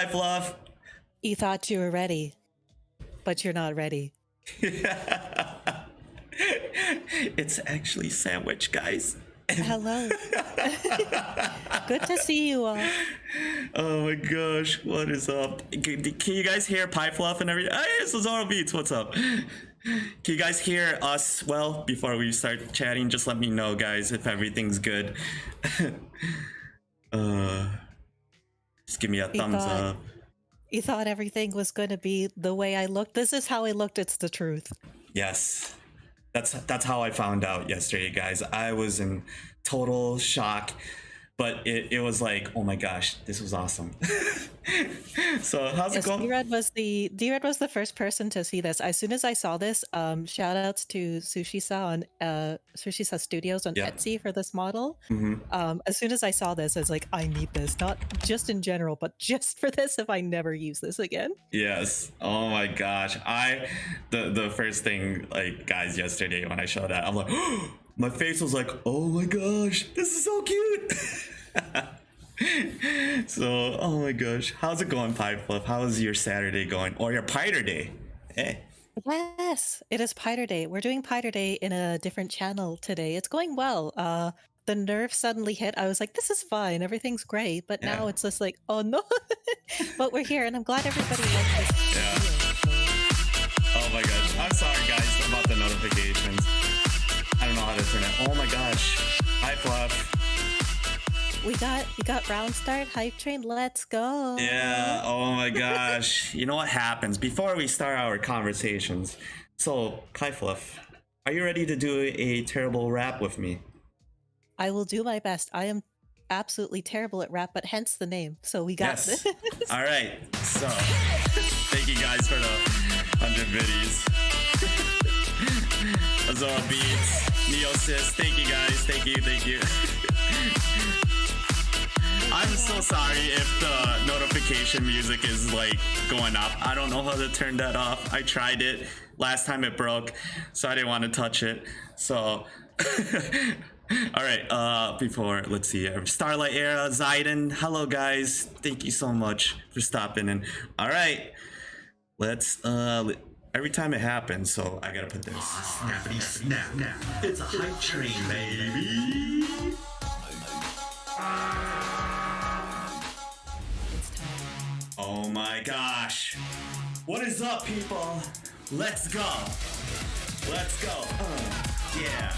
PieFluff. You thought you were ready, but you're not ready. It's actually sandwich, guys. Hello. Good to see you all. Oh my gosh, what is up? Can you guys hear PieFluff and everything? Hey, it's Lazaro Beats, what's up? Can you guys hear us well before we start chatting? Just let me know, guys, if everything's good. Just give me a thumbs up. You thought everything was going to be the way I looked. This is how I looked. It's the truth. Yes. That's how I found out yesterday, guys. I was in total shock, but it was like, oh my gosh, this was awesome. So how's it going? d-Rad was the first person to see this. As soon as I saw this, shout outs to Sushi-sa on Sushi-sa Studios on Etsy for this model. As soon as I saw this, I was like, I need this, not just in general, but just for this if I never use this again. Yes. Oh my gosh. The first thing, like, guys, yesterday when I showed that, I'm like, my face was like, oh my gosh, this is so cute. So, oh my gosh, how's it going, PieFluff? How is your Saturday going, or your Piter Day? Hey. Yes, it is Piter Day. We're doing Piter Day in a different channel today. It's going well. The nerve suddenly hit. I was like, this is fine, everything's great. But now it's just like, oh no. But we're here, and I'm glad everybody likes this. Yeah. Oh my gosh, I'm sorry guys about the notifications. I don't know how to turn it. Oh my gosh, PieFluff. We got round start, hype train, let's go. Yeah, oh my gosh. You know what happens before we start our conversations? So, PieFluff, are you ready to do a terrible rap with me? I will do my best. I am absolutely terrible at rap, but hence the name. So we got this. All right, so thank you guys for the 100 biddies. Azora Beats, Neosis, thank you guys, thank you. I'm so sorry if the notification music is like going up. I don't know how to turn that off. I tried it. Last time it broke, so I didn't want to touch it. So, all right, before, let's see, Starlight Era, Zaiden, hello guys. Thank you so much for stopping in. All right, let's, every time it happens, so I gotta put this. Snappity snap. It's a hype train, baby. Oh my gosh. What is up, people? Let's go. Let's go. Yeah.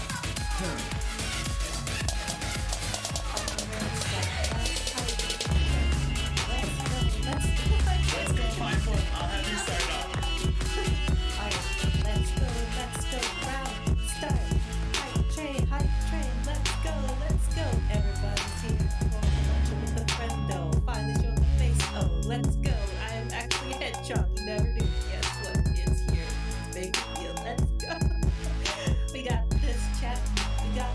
Let's go, PieFluff. I'll have you start off. Let's go, round start. Hype train, let's go. Everybody's here. With the friendo. Finally show the face. Oh, let's go. I'm actually a hedgehog. You never knew. Guess what? It's here. It's big deal. Let's go. We got this chat. We got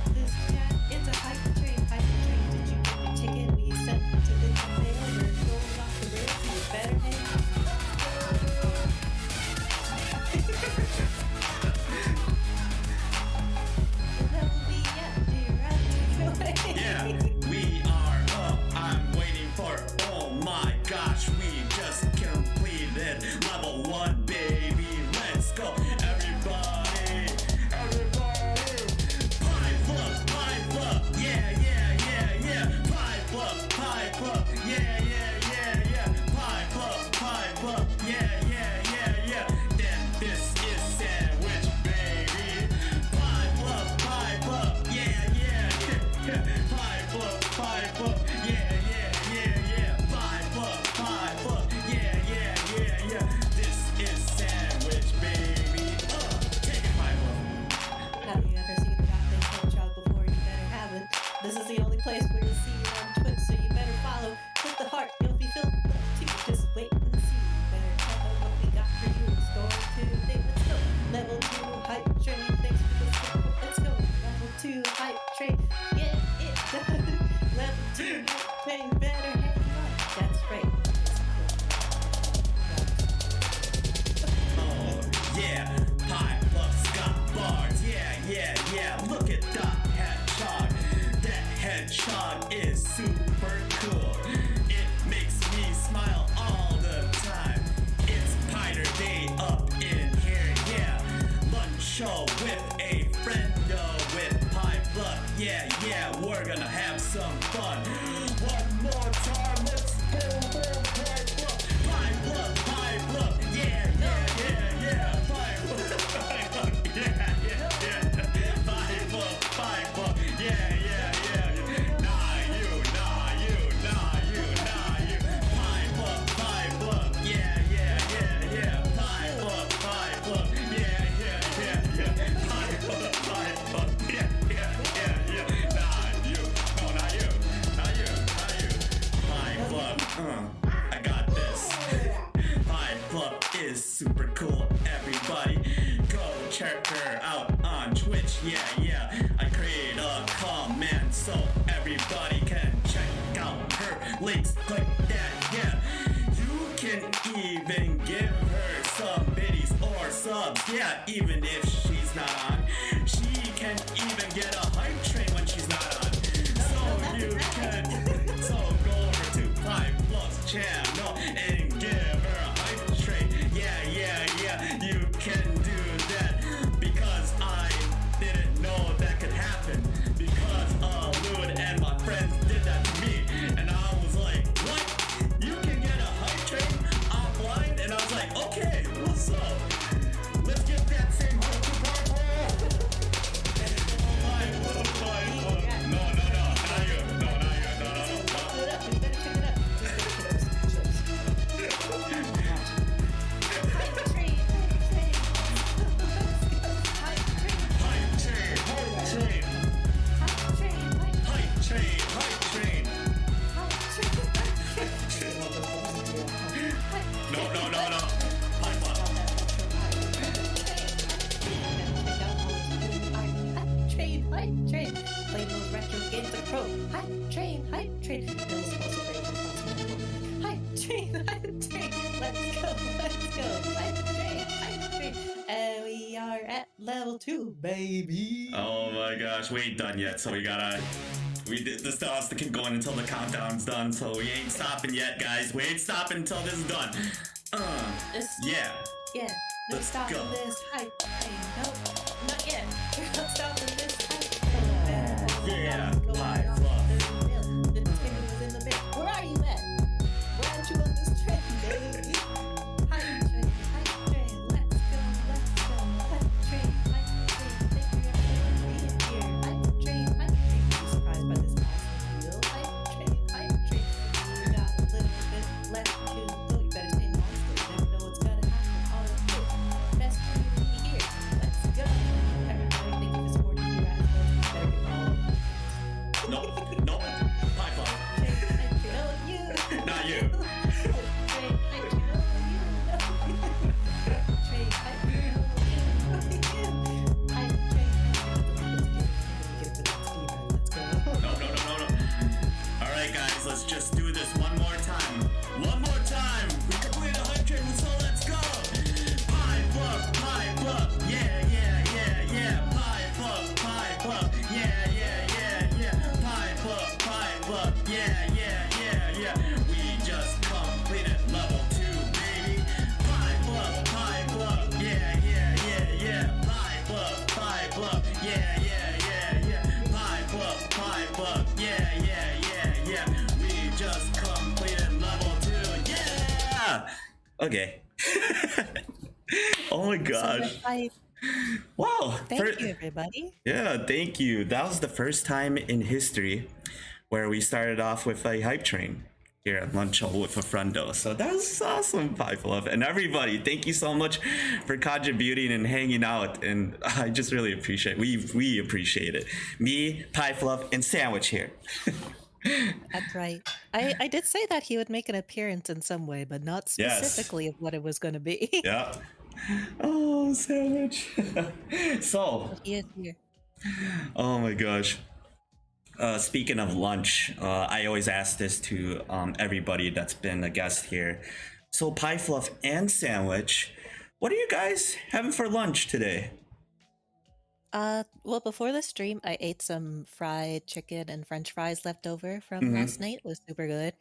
super cool. Everybody, go check her out on Twitch. Yeah. I create a comment so everybody can check out her links. Click that, yeah. You can even give her some biddies or subs. Yeah, even if she's not on. She can even get a hype train when she's not on. So you can so go over to PieFluff's channel and give her a hype train. Yeah. You can do that because I didn't know that could happen because Lud and my friends did that to me, and I was like, what? You can get a hype train offline? And I was like, okay, what's up? Let's get that same hype to No, not you. No. Train. Play those retro games like pro. Hype train. Bill's also very responsible. Hype train. Let's go. Hype train. And we are at level 2, baby. Oh my gosh, we ain't done yet, so this still has to keep going until the countdown's done, so we ain't stopping yet, guys. We ain't stopping until this is done. Yeah. No Let's stopping go. this hype train. Nope, not yet. We're not stopping this hype train. Yeah, Going PieFluff. off the mill. The train was in the middle. Where are you at? Why aren't you on this train, baby? Hype train. Let's go. Hype train. Thank you everyone for being here. Hype train. I'm surprised by this awesome wheel. Hype train. You got a little bit left to go. You better stay on. You never know what's gonna happen. All of this. Best community here. Let's go. Everybody, thank you for supporting d-Rad. Better get all of them. Nope. PieFluff. Not you. No. Alright guys, let's just do this one more time. We completed a hype train, so let's go. PieFluff. Yeah. PieFluff. Yeah. PieFluff. Yeah. We just completed level 2, baby. PieFluff. Yeah. PieFluff. Yeah. PieFluff. Yeah. We just completed level 2. Yeah. Okay. Oh my gosh. Wow. Thank you, everybody. Yeah, thank you. That was the first time in history where we started off with a hype train here at Lunch with a Friendo. So that was awesome, PieFluff. And everybody, thank you so much for contributing and hanging out. And I just really appreciate it. We appreciate it. Me, PieFluff, and Sandwich here. That's right. I did say that he would make an appearance in some way, but not specifically of what it was going to be. Yeah. Oh, Sandwich. So, But he is here. oh my gosh. Speaking of lunch, I always ask this to everybody that's been a guest here. So PieFluff and Sandwich, what are you guys having for lunch today? Well, before the stream, I ate some fried chicken and French fries left over from last night. It was super good.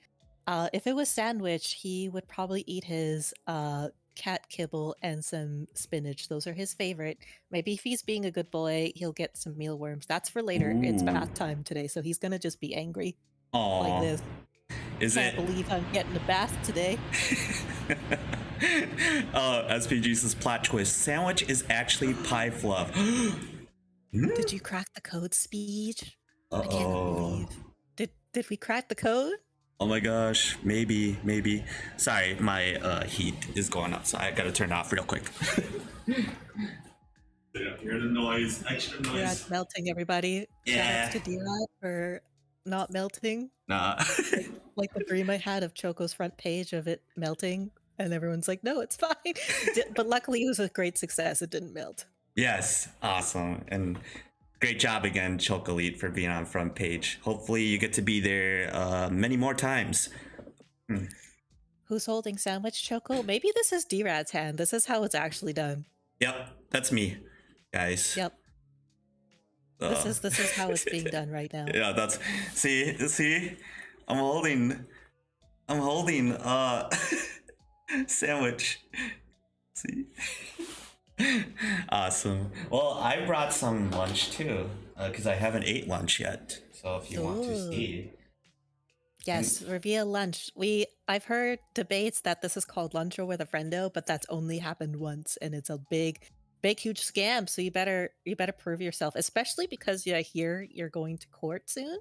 If it was Sandwich, he would probably eat his cat kibble and some spinach. Those are his favorite. Maybe if he's being a good boy, he'll get some mealworms. That's for later. It's bath time today, so he's gonna just be angry like this. Can't believe I'm getting a bath today. SPG says plot twist. Sandwich is actually PieFluff. Did you crack the code, Speech? I can't believe. Did we crack the code? Oh my gosh, maybe. Sorry, my heat is going up, so I gotta turn it off real quick. Hear the noise, extra noise. D-Rad's melting, everybody. Yeah. Shout out to D-Rad for not melting. Nah. Like the dream I had of Choco's front page of it melting And everyone's like, no, it's fine. But luckily it was a great success. It didn't melt. Yes, awesome. And great job again, Chocolate, for being on front page. Hopefully you get to be there many more times. Who's holding sandwich, Choco? Maybe this is d-Rad's hand. This is how it's actually done. Yep, that's me, guys. Yep. This is how it's being done right now. Yeah, that's see, I'm holding sandwich. See. Awesome. Well, I brought some lunch too, because I haven't ate lunch yet. So if you want to see. Yes, reveal lunch. I've heard debates that this is called lunch with a friendo, but that's only happened once, and it's a big, huge scam. So you better prove yourself, especially because I hear you're going to court soon.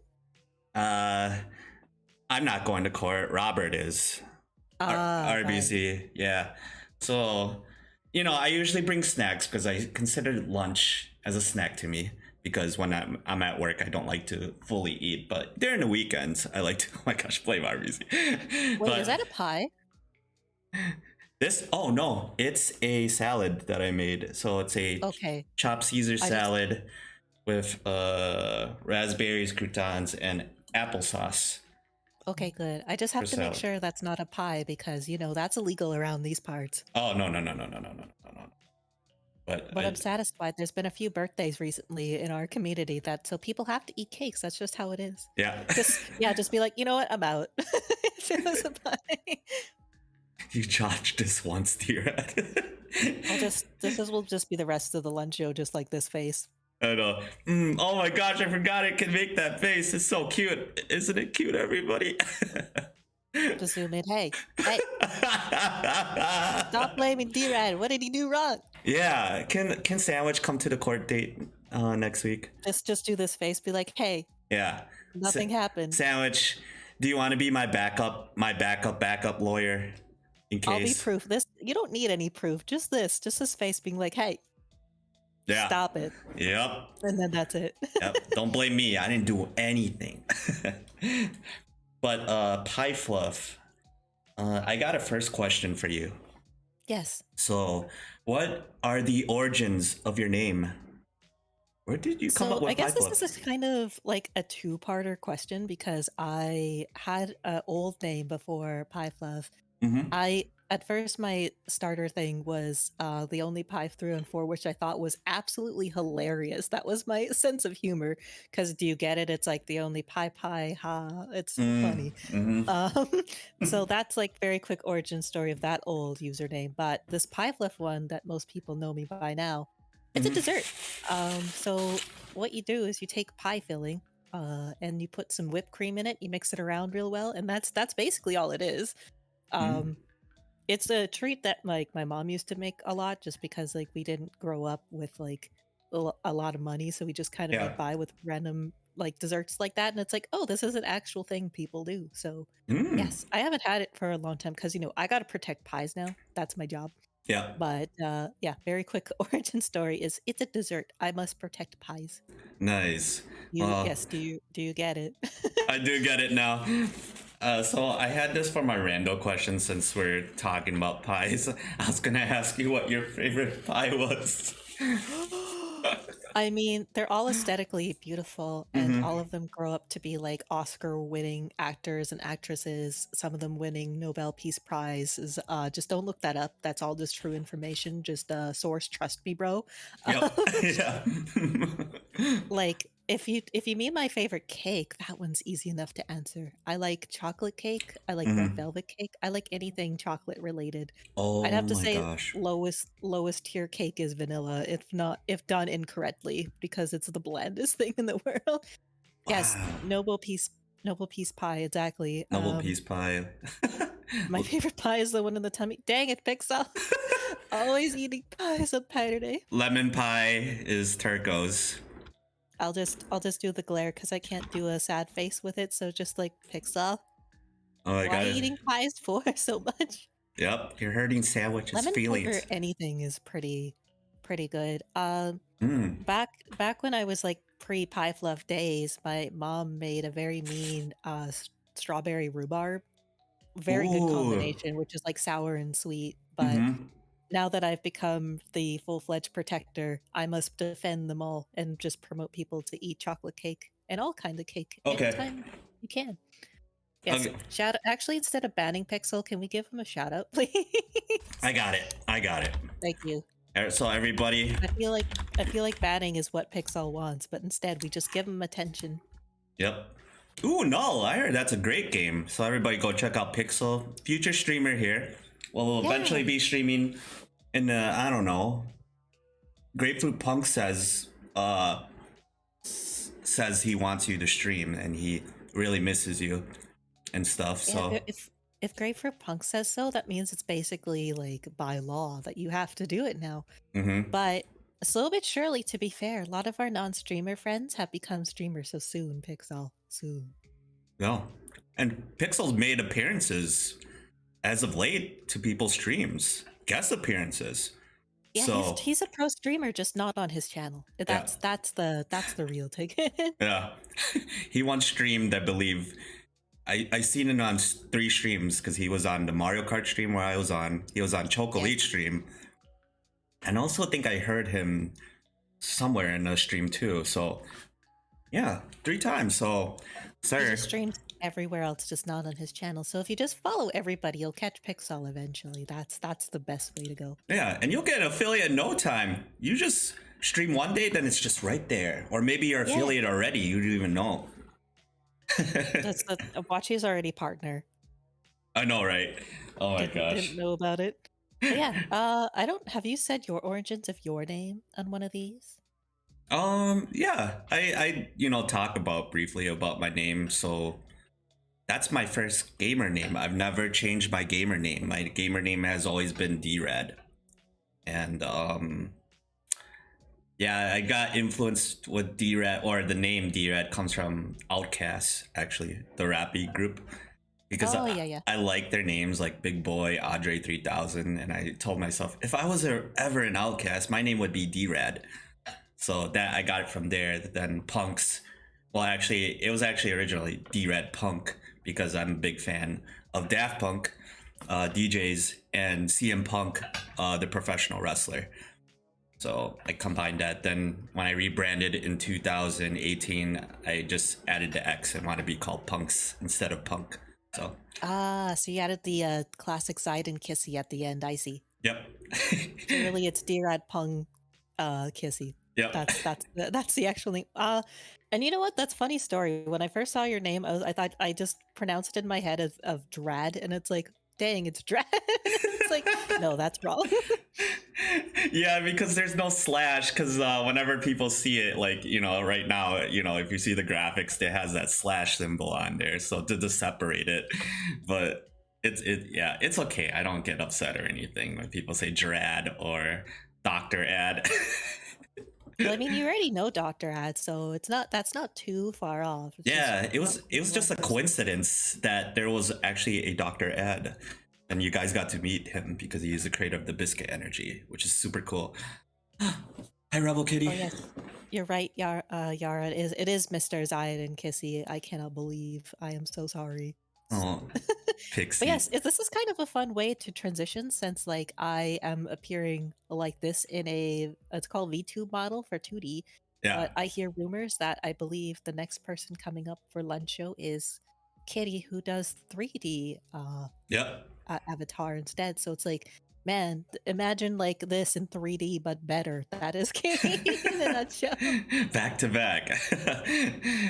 I'm not going to court. Robert is. RBC, right. Yeah. So, I usually bring snacks because I consider lunch as a snack to me. Because when I'm at work, I don't like to fully eat. But during the weekends, I like to, oh my gosh, play RBC. Wait, is that a pie? Oh no, it's a salad that I made. So it's a chopped Caesar salad with raspberries, croutons, and applesauce. Okay, good. I just have to make sure that's not a pie because, that's illegal around these parts. Oh, no. But I'm satisfied. There's been a few birthdays recently in our community so people have to eat cakes. That's just how it is. Yeah. Just be like, you know what? I'm out. If it was a pie. You charged this once, d-Rad. Will just be the rest of the lunch show, just like this face. I know. Oh my gosh, I forgot it can make that face. It's so cute. Isn't it cute, everybody? Just zoom in. Hey. Stop blaming d-Rad. What did he do wrong? Yeah. Can Sandwich come to the court date next week? Just do this face. Be like, hey. Yeah. Nothing happened. Sandwich, do you want to be my backup lawyer in case? I'll be proof. You don't need any proof. Just this face being like, hey. Yeah. Stop it. Yep. And then that's it. Yep. Don't blame me. I didn't do anything. But PieFluff, I got a first question for you. Yes. So, what are the origins of your name? Where did you come up with PieFluff? I guess this is kind of like a two-parter question because I had an old name before PieFluff. Mm-hmm. At first, my starter thing was the only pie through and for, which I thought was absolutely hilarious. That was my sense of humor. Because do you get it? It's like the only pie, ha. It's funny. Mm-hmm. So that's like very quick origin story of that old username. But this PieFluff one that most people know me by now, it's a dessert. So what you do is you take pie filling and you put some whipped cream in it. You mix it around real well. And that's basically all it is. It's a treat that like my mom used to make a lot just because like we didn't grow up with like a lot of money. So we just kind of get by with random like desserts like that. And it's like, oh, this is an actual thing people do. So yes, I haven't had it for a long time because, I got to protect pies now. That's my job. Yeah. But very quick origin story is it's a dessert. I must protect pies. Nice. Yes. Do you get it? I do get it now. So I had this for my rando question since we're talking about pies. I was gonna ask you what your favorite pie was. I mean, they're all aesthetically beautiful and all of them grow up to be like Oscar-winning actors and actresses, some of them winning Nobel Peace Prizes. Just don't look that up. That's all just true information. Just source, trust me, bro. Yep. Yeah. Like, if you mean my favorite cake, that one's easy enough to answer. I like chocolate cake. I like red velvet cake. I like anything chocolate related. Oh, I'd have to my say gosh. lowest tier cake is vanilla, if done incorrectly, because it's the blandest thing in the world. Wow. Yes, Nobel Peace pie, exactly. Nobel Peace pie. My favorite pie is the one in the tummy. Dang it, Pixel. Always eating pies on Pie Day. Lemon pie is Turco's. I'll just do the glare because I can't do a sad face with it. So just like Pixel. Oh, I got it. Why are you eating pies for so much? Yep, you're hurting Sandwich's Lemon feelings. pepper anything is pretty good. Back when I was like pre-PieFluff days, my mom made a very mean strawberry rhubarb very good Ooh. combination, which is like sour and sweet. But now that I've become the full-fledged protector, I must defend them all and just promote people to eat chocolate cake and all kind of cake anytime you can. Yes. Actually, instead of banning Pixel, can we give him a shout out, please? I got it. Thank you. So everybody, I feel like banning is what Pixel wants, but instead we just give him attention. Yep. Ooh, Null. I heard that's a great game. So everybody go check out Pixel. Future streamer here. We'll eventually be streaming in I don't know. Grapefruit Punk says he wants you to stream and he really misses you and stuff. So if Grapefruit Punk says so, that means it's basically like by law that you have to do it now. But slowly but surely, to be fair, a lot of our non-streamer friends have become streamers. So soon, Pixel, soon. No, and Pixel's made appearances as of late to people's streams, guest appearances. Yeah, so, he's a pro streamer, just not on his channel. That's the real ticket. Yeah, he once streamed, I believe. I seen it on 3 streams because he was on the Mario Kart stream where I was on. He was on Chocolate stream, and also think I heard him somewhere in a stream too. So yeah, 3 times. So sir, he streams everywhere else, just not on his channel. So if you just follow everybody, you'll catch Pixel eventually. That's the best way to go. Yeah, and you'll get an affiliate in no time. You just stream one day, then it's just right there. Or maybe you're affiliate already. You don't even know. That's Awachi's already partner. I know, right? Oh my gosh. Didn't know about it. But yeah, I don't. Have you said your origins of your name on one of these? Yeah, I talk about briefly about my name. So that's my first gamer name. I've never changed my gamer name. My gamer name has always been d-Rad. And yeah, I got influenced with d-Rad, or the name d-Rad comes from Outkast, actually, the rappy group. Because I like their names, like Big Boy, Andre 3000, and I told myself, if I was ever an Outkast, my name would be d-Rad. So that I got it from there. Then PunX, well, actually, it was actually originally d-Rad Punk, because I'm a big fan of Daft Punk, DJs, and CM Punk, the professional wrestler. So I combined that. Then when I rebranded in 2018, I just added the X and want to be called PunX instead of Punk. So so you added the classic side and Kissy at the end. I see. Yep. So really, it's d-Rad Punk Kissy. Yep. That's the actual name. And you know what? That's a funny story. When I first saw your name, I thought I just pronounced it in my head of Drad, and it's like, dang, it's Drad. It's like, no, that's wrong. Yeah, because there's no slash. Because whenever people see it, like right now, if you see the graphics, it has that slash symbol on there, so to separate it. But it's okay. I don't get upset or anything when people say Drad or Dr. Ad. Well, I mean, you already know Dr. Ad, so that's not too far off. It was just a coincidence that there was actually a Dr. Ad, and you guys got to meet him because he is the creator of the Biscuit Energy, which is super cool. Hi, Rebel Kitty. Oh yes, you're right, Yara. It is Mr. Zayed and Kissy. I cannot believe. I am so sorry. Oh, Pixie. But yes, this is kind of a fun way to transition, since like I am appearing like this in it's called VTube model for 2D. Yeah. But I hear rumors that I believe the next person coming up for Lunch Show is Kitty, who does 3D avatar instead. So it's like, man, imagine like this in 3D but better. That is Kitty in a nutshell. Back to back.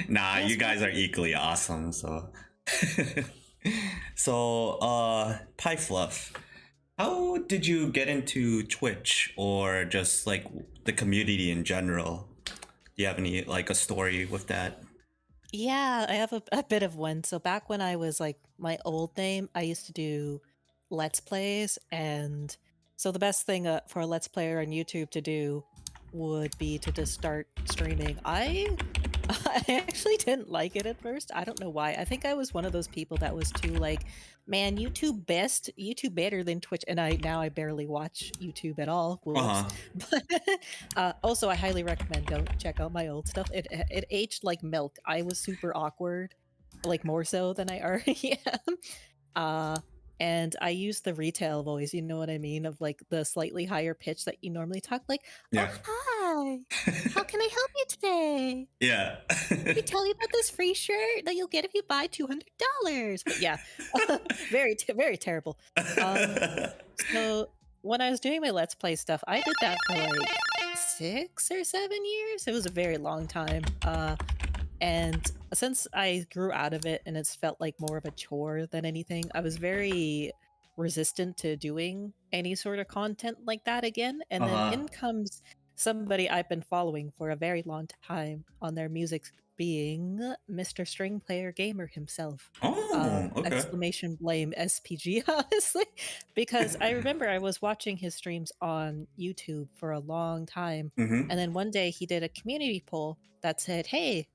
Nah, you guys are equally awesome. So. So PieFluff, how did you get into Twitch, or just like the community in general? Do you have any like a story with that? Yeah, I have a bit of one. So back when I was like my old name, I used to do Let's Plays, and so the best thing for a Let's Player on YouTube to do would be to just start streaming. I actually didn't like it at first. I don't know why. I think I was one of those people that was too like, man, YouTube better than Twitch. And now I barely watch YouTube at all. But also, I highly recommend don't check out my old stuff. It aged like milk. I was super awkward, like more so than I already am. And I use the retail voice, you know what I mean? Of like the slightly higher pitch that you normally talk, like, oh, Yeah. hi, how can I help you today? Yeah. Let me tell you about this free shirt that you'll get if you buy $200. But yeah, very terrible. So when I was doing my Let's Play stuff, I did that for like 6 or 7 years. It was a very long time. And since I grew out of it and it's felt like more of a chore than anything, I was very resistant to doing any sort of content like that again. And then in comes somebody I've been following for a very long time on their music, being Mr. String Player Gamer himself. Oh, okay. Exclamation blame SPG, honestly, because I remember I was watching his streams on YouTube for a long time. Mm-hmm. And then one day he did a community poll that said, hey,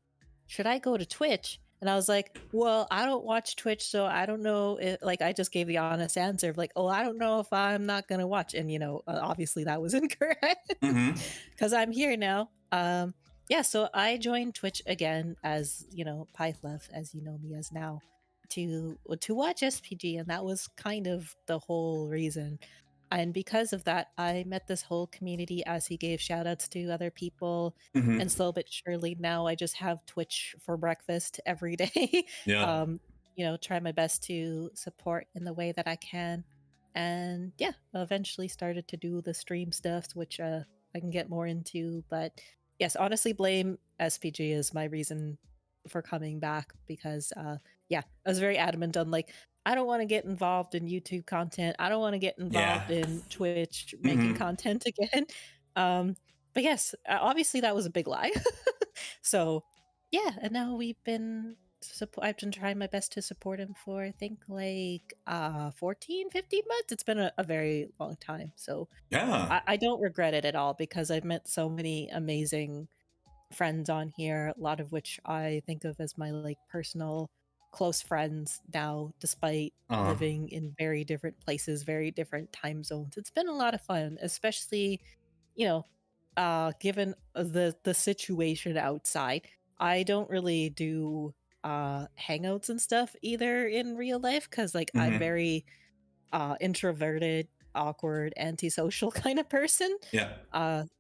should I go to Twitch? And I was like, well, I don't watch Twitch, so I don't know. Like, I just gave the honest answer of like, oh, I don't know if I'm not going to watch. And, you know, obviously that was incorrect because I'm here now. Yeah, so I joined Twitch again as, you know, PieFluff, as you know me as now, to watch SPG. And that was kind of the whole reason. And because of that, I met this whole community as he gave shout outs to other people. And slow but surely now I just have Twitch for breakfast every day. Yeah. You know, try my best to support in the way that I can. And yeah, eventually started to do the stream stuff, which I can get more into. But yes, honestly, blame SPG is my reason for coming back because yeah, I was very adamant on like, I don't want to get involved in YouTube content. I don't want to get involved in Twitch making content again. But yes, obviously that was a big lie. So yeah, and now I've been trying my best to support him for I think like 14, 15 months. It's been a very long time. So Yeah. I don't regret it at all because I've met so many amazing friends on here, a lot of which I think of as my like personal close friends now, despite living in very different places, very different time zones. It's been a lot of fun, especially, you know, given the situation outside. I don't really do hangouts and stuff either in real life because like I'm very introverted, awkward, antisocial kind of person. Yeah.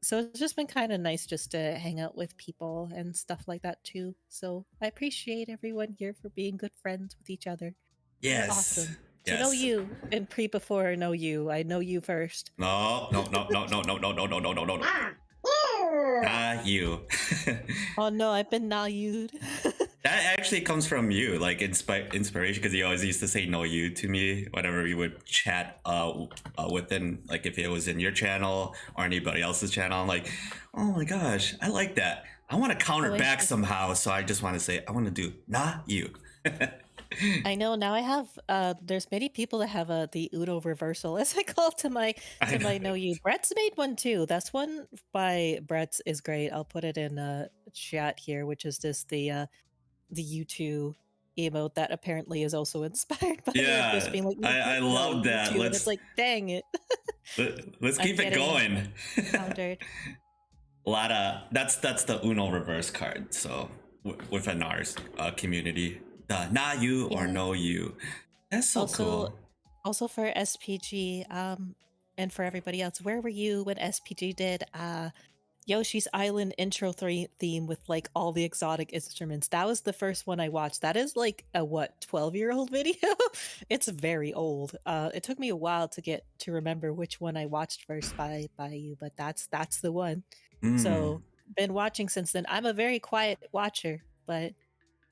So it's just been kind of nice just to hang out with people and stuff like that too. So I appreciate everyone here for being good friends with each other. Yes. You're awesome. Yes. To know you and before know you. I know you first. No. Not you. Oh no, I've been nayu'd. That actually comes from you, like inspiration, because you always used to say "no you" to me whenever we would chat within, like if it was in your channel or anybody else's channel. I'm like, oh my gosh, I like that. I want to counter back somehow, so I just want to say I want to do "not you." I know now I have there's many people that have the Uno reversal as I call to my know you. Brett's made one too. That's one by Brett's is great. I'll put it in chat here, which is just the U2 emote that apparently is also inspired by just being like, I love that. And it's like, dang it. Let's keep it going. Countered. A lot of that's the Uno reverse card. So within our community, the not you or no you. That's so cool. Also for SPG, and for everybody else, where were you when SPG did Yoshi's Island intro theme with like all the exotic instruments? That was the first one I watched. That is like a 12-year-old video. It's very old. It took me a while to get to remember which one I watched first by you, but that's the one. So been watching since then. I'm a very quiet watcher, but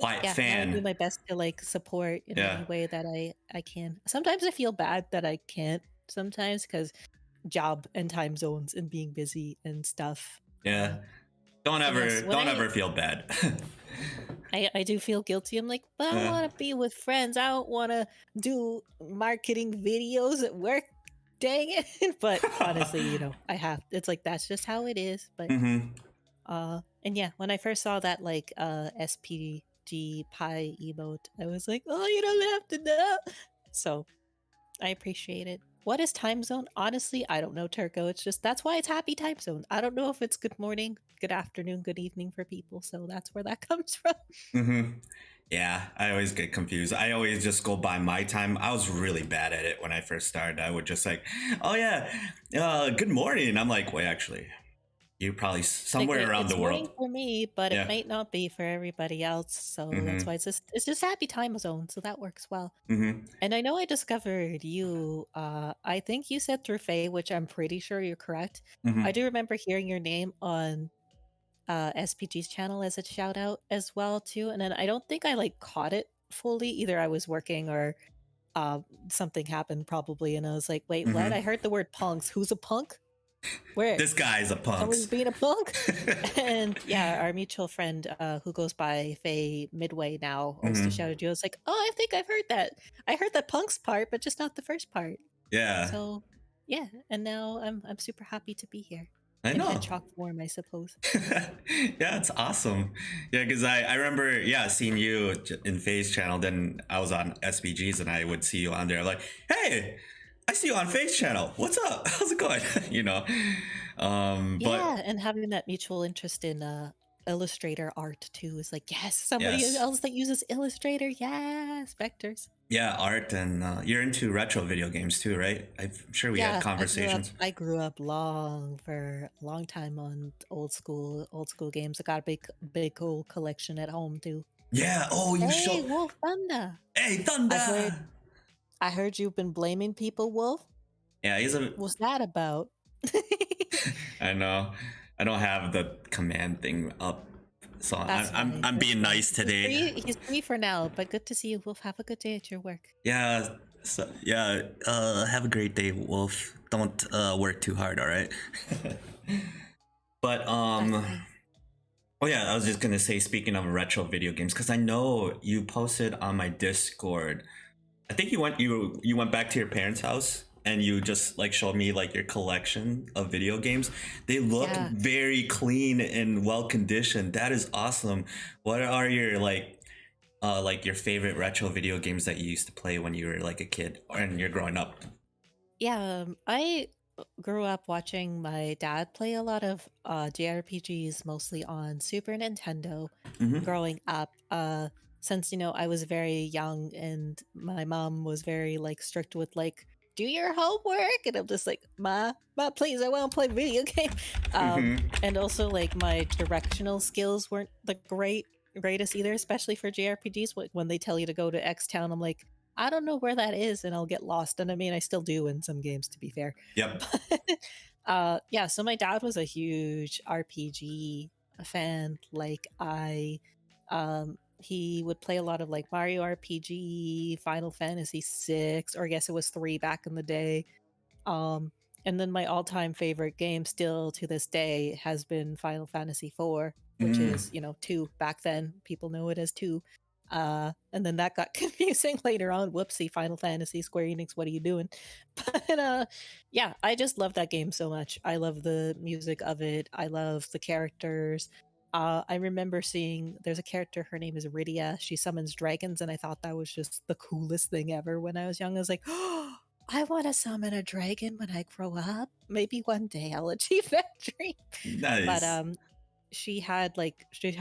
fan. I do my best to like support in any way that I can. Sometimes I feel bad that I can't. Sometimes because job and time zones and being busy and stuff. Yeah. Don't ever feel bad. I do feel guilty. I'm like, but I want to be with friends. I don't want to do marketing videos at work. Dang it. But honestly, you know, it's like, that's just how it is. But, and yeah, when I first saw that like SPG pie emote, I was like, oh, you don't have to know. So I appreciate it. What is time zone? Honestly, I don't know, Turco. It's just, that's why it's happy time zone. I don't know if it's good morning, good afternoon, good evening for people. So that's where that comes from. Yeah, I always get confused. I always just go by my time. I was really bad at it when I first started. I would just like, oh yeah, good morning. I'm like, wait, actually, you're probably Like, somewhere around it's the morning world. for me, but it Yeah. might not be for everybody else. So that's Mm-hmm. why it's just happy time zone. So that works well. Mm-hmm. And I know I discovered you. I think you said through Faye, which I'm pretty sure you're correct. Mm-hmm. I do remember hearing your name on SPG's channel as a shout out as well too. And then I don't think I like caught it fully. Either I was working or uh, something happened probably, and I was like, wait, what? Mm-hmm. I heard the word punks. Who's a punk? Where? This guy's a Somebody's punks. being a punk? And yeah, our mutual friend who goes by Faye Midway now also Mm-hmm. shouted you. I was like, oh, I think I've heard that. I heard the punks part, but just not the first part. Yeah, So yeah, and now I'm super happy to be here. I In know. hedgehog form, I suppose. Yeah, it's awesome. Yeah, because I remember, yeah, seeing you in Faye's channel. Then I was on SBGs and I would see you on there like, hey, I see you on Faye's channel. What's up? How's it going? you know? But Yeah, and having that mutual interest in Illustrator art too is like, yes, somebody yes. else that uses Illustrator. Yes, vectors. Yeah, art and you're into retro video games too, right? I'm sure we had Yeah, conversations. I grew up for a long time on old school games. I got a big old collection at home too. Yeah. Oh, you Hey, show. Wolf Thunder. Hey, I heard Thunder. I heard you've been blaming people, Wolf. Yeah, he's a. What's that about? I know. I don't have the command thing up, so That's fine. I'm That's being fine. nice today. He's free for now, but good to see you, Wolf. Have a good day at your work. Yeah. So, yeah. Have a great day, Wolf. Don't work too hard. All right. But That's fine. oh yeah, I was just gonna say, speaking of retro video games, because I know you posted on my Discord. I think you went back to your parents' house and you just like showed me like your collection of video games. They look Yeah. very clean and well conditioned. That is awesome. What are your like your favorite retro video games that you used to play when you were like a kid and you're growing up? Yeah, I grew up watching my dad play a lot of JRPGs, mostly on Super Nintendo. Mm-hmm. Growing up, since I was very young, and my mom was very like strict with like, do your homework, and I'm just like, ma, please, I want to play video game. Mm-hmm. And also like my directional skills weren't the greatest either, especially for JRPGs. When they tell you to go to X town, I'm like, I don't know where that is, and I'll get lost. And I mean, I still do in some games, to be fair. Yep. But yeah, so my dad was a huge RPG fan. Like he would play a lot of like Mario RPG, Final Fantasy 6, or I guess it was 3 back in the day. And then my all-time favorite game still to this day has been Final Fantasy 4, which is 2 back then. People know it as 2. And then that got confusing later on. Whoopsie, Final Fantasy, Square Enix, what are you doing? But yeah, I just love that game so much. I love the music of it. I love the characters. I remember seeing there's a character, her name is Rydia. She summons dragons, and I thought that was just the coolest thing ever when I was young. I was like, oh, I want to summon a dragon when I grow up. Maybe one day I'll achieve that dream. But Nice. she had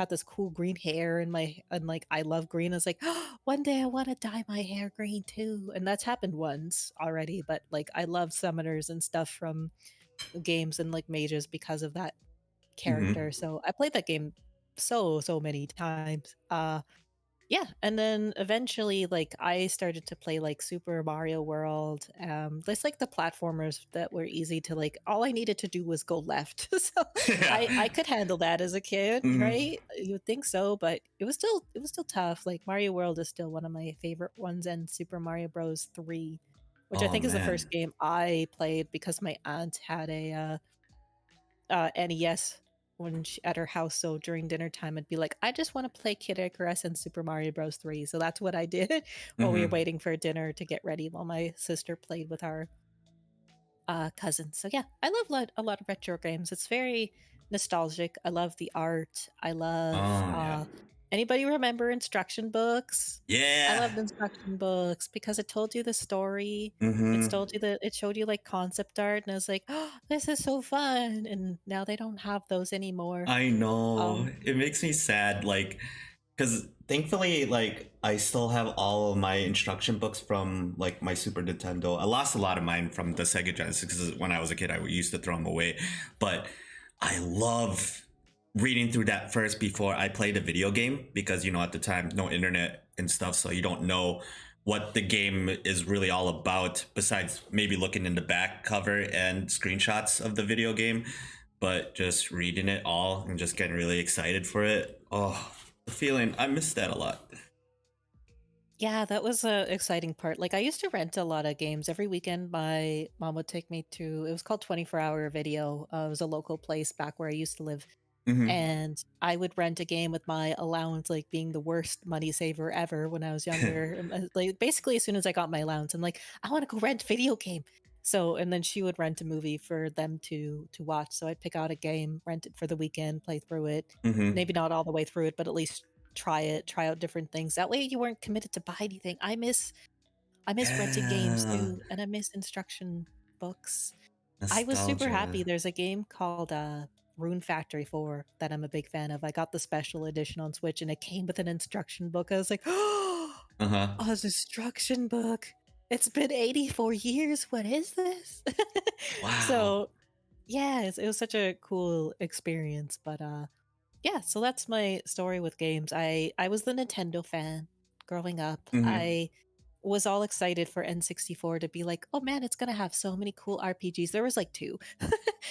this cool green hair, and like I love green. I was like, oh, one day I want to dye my hair green too. And that's happened once already, but like I love summoners and stuff from games and like mages because of that Mm-hmm. character. So I played that game so many times. Yeah, and then eventually like I started to play like Super Mario World. There's like the platformers that were easy to like, all I needed to do was go left. So I Yeah. I could handle that as a kid, Mm-hmm. right? You would think so, but it was still tough. Like Mario World is still one of my favorite ones, and Super Mario Bros 3, which I Oh think is the first man. game I played because my aunt had a NES at her house. So during dinner time, I'd be like, I just want to play Kid Icarus and Super Mario Bros. 3. So that's what I did while we were Mm-hmm. waiting for dinner to get ready while my sister played with our cousins. So yeah, I love a lot of retro games. It's very nostalgic. I love the art. I love Oh yeah. anybody remember instruction books? I Yeah. loved instruction books because it told you the story. Mm-hmm. It showed you like concept art, and I was like, oh, this is so fun. And now they don't have those anymore. I know. Um, It makes me sad. Like because thankfully, like, I still have all of my instruction books from like my Super Nintendo. I lost a lot of mine from the Sega Genesis because when I was a kid, I used to throw them away. But I love reading through that first before I played a video game because, you know, at the time, no internet and stuff, so you don't know what the game is really all about besides maybe looking in the back cover and screenshots of the video game, but just reading it all and just getting really excited for it. Oh, the feeling, I miss that a lot. Yeah, that was a exciting part. Like I used to rent a lot of games every weekend. My mom would take me to. It was called 24-hour video. It was a local place back where I used to live, Mm-hmm. and I would rent a game with my allowance, like being the worst money saver ever when I was younger. Like basically, as soon as I got my allowance, I'm like, I want to go rent video game. So, and then she would rent a movie for them to watch. So I'd pick out a game, rent it for the weekend, play through it. Mm-hmm. Maybe not all the way through it, but at least try it, try out different things. That way, you weren't committed to buy anything. I miss renting games Yeah, too, and I miss instruction books. I was super happy. nostalgia. There's a game called Rune Factory 4 that I'm a big fan of. I got the special edition on Switch and it came with an instruction book. I was like, oh, Uh-huh. an instruction book. It's been 84 years. What is this? Wow. So, yeah, it was such a cool experience. But yeah, so that's my story with games. I was the Nintendo fan growing up. Mm-hmm. I was all excited for N64 to be like, oh man, it's gonna have so many cool RPGs. There was like two.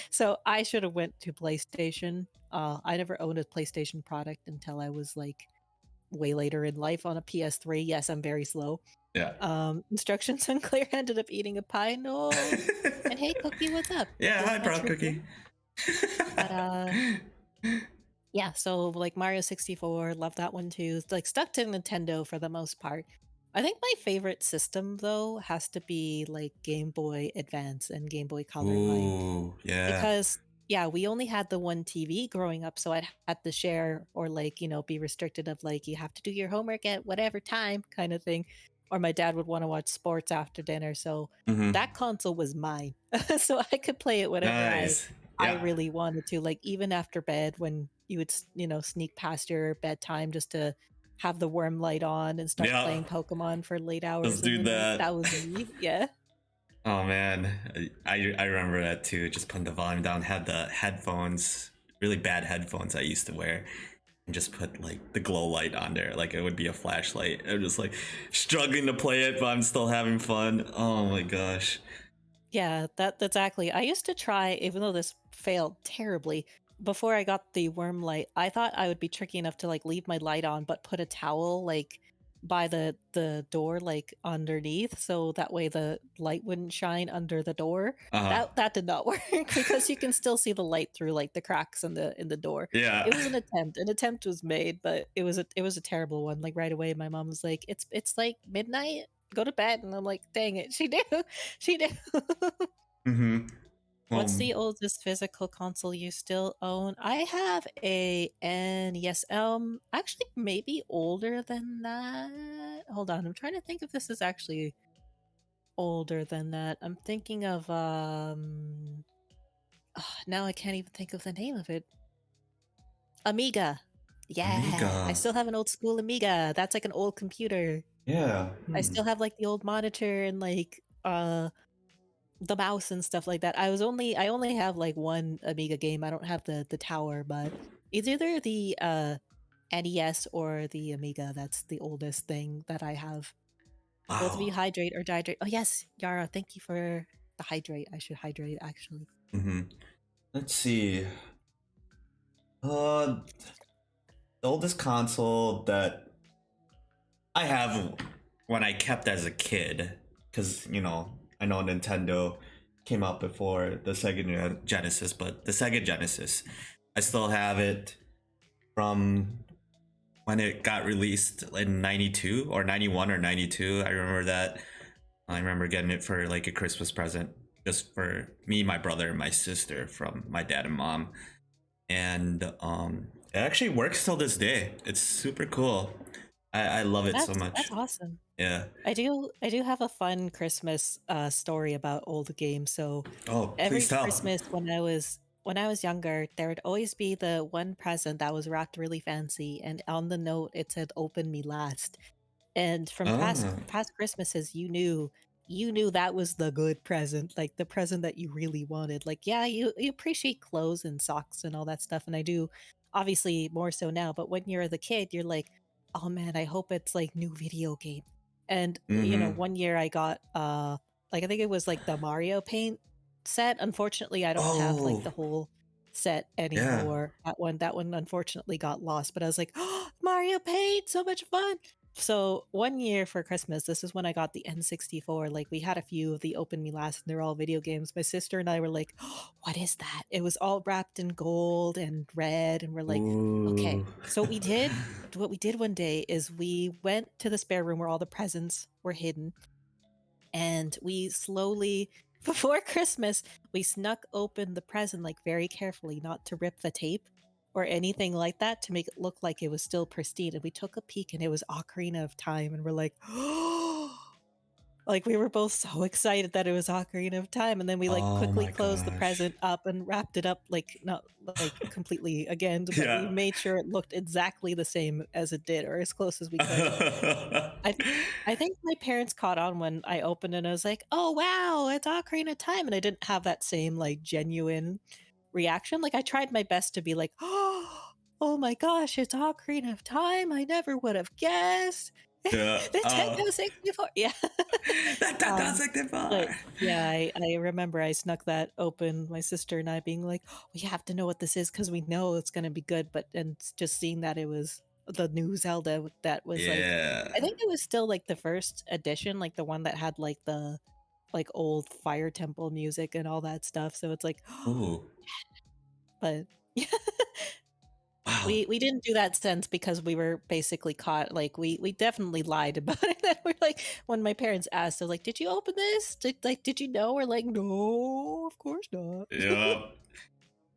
So I should have went to PlayStation. I never owned a PlayStation product until I was like way later in life on a PS3. Yes, I'm very slow. Yeah. Instructions unclear, ended up eating a pie. No. And hey, Cookie, what's up? Yeah, hi, Not Proud sure Cookie. But yeah, so like Mario 64, love that one too. Like stuck to Nintendo for the most part. I think my favorite system though has to be like Game Boy Advance and Game Boy Color line, Ooh, yeah. because yeah, we only had the one TV growing up, so I'd had to share or like, be restricted of like you have to do your homework at whatever time kind of thing. Or my dad would want to watch sports after dinner, so Mm-hmm. that console was mine. So I could play it whenever Nice. I Yeah. really wanted to, like even after bed when you would, sneak past your bedtime just to have the worm light on and start Yeah. playing Pokemon for late Let's hours do in the night. that. That was me. Yeah. Oh man, I remember that too. Just putting the volume down. Had the headphones, really bad headphones I used to wear, and just put like the glow light on there, like it would be a flashlight. I'm just like struggling to play it, but I'm still having fun. Oh my gosh. Yeah, that's exactly. I used to try, even though this failed terribly, before I got the worm light, I thought I would be tricky enough to like leave my light on, but put a towel like by the door, like underneath, so that way the light wouldn't shine under the door. Uh-huh. That did not work because you can still see the light through like the cracks in the door. Yeah. It was an attempt. An attempt was made, but it was a terrible one. Like right away, my mom was like, "It's like midnight. Go to bed." And I'm like, "Dang it, she knew, she knew." Mm-hmm. What's the oldest physical console you still own? I have a NES. Actually, maybe older than that. Hold on, I'm trying to think if this is actually older than that. I'm thinking of now I can't even think of the name of it. Amiga. Yeah, I Amiga. still have an old school Amiga. That's like an old computer. Yeah. I still have like the old monitor and like the mouse and stuff like that. I only have like one Amiga game. I don't have the tower, but it's either the NES or the Amiga. That's the oldest thing that I have. Both of you Wow. hydrate or dihydrate. Oh yes, Yara, thank you for the hydrate. I should hydrate actually. Mm-hmm. Let's see. The oldest console that I have when I kept as a kid, because I know Nintendo came out before the Sega Genesis, but the Sega Genesis, I still have it from when it got released in 92 or 91 or 92. I remember that. I remember getting it for like a Christmas present just for me, my brother, and my sister from my dad and mom. And it actually works till this day. It's super cool. I love it so much. That's awesome. Yeah. I do have a fun Christmas story about old games. So Oh, every please tell. Christmas when I was when I was younger, there would always be the one present that was wrapped really fancy, and on the note it said "Open me last." And from Oh. past Christmases, you knew that was the good present, like the present that you really wanted. Like, yeah, you appreciate clothes and socks and all that stuff, and I do, obviously more so now. But when you're the kid, you're like, oh man, I hope it's like new video game. And Mm-hmm. one year I got like I think it was like the Mario Paint set. Unfortunately, I don't have like Oh, the whole set yeah. anymore. That one unfortunately got lost, but I was like, oh, Mario Paint, so much fun. So one year for Christmas, this is when I got the N64. Like we had a few of the Open Me Last, and they're all video games. My sister and I were like, oh, "What is that?" It was all wrapped in gold and red, and we're like, "Okay." Ooh. So what we did one day is we went to the spare room where all the presents were hidden, and we slowly before Christmas, we snuck open the present like very carefully, not to rip the tape or anything like that, to make it look like it was still pristine. And we took a peek and it was Ocarina of Time, and we're like, oh, like we were both so excited that it was Ocarina of Time. And then we like Oh quickly my closed the gosh. present up and wrapped it up, like not like completely again, but we Yeah. made sure it looked exactly the same as it did, or as close as we could. I th I think my parents caught on when I opened it and I was like, "Oh, wow, it's Ocarina of Time," and I didn't have that same, like, genuine reaction. Like, I tried my best to be like, "Oh my gosh, it's Ocarina of Time, I never would have guessed. Yeah. Nintendo 64." Yeah. That does Um, like that but, far. yeah, I remember I snuck that open, my sister and I being like, "We have to know what this is because we know it's gonna be good," but and just seeing that it was the new Zelda that was, like, Yeah. I think it was still, like, the first edition, like, the one that had, like, the, like, old Fire Temple music and all that stuff, so it's like Ooh. but Wow. we didn't do that since, because we were basically caught, like, we definitely lied about it, and we're like when my parents asked, they're like, "Did you open this? Did you know?" We're like, "No, of course not." Yeah.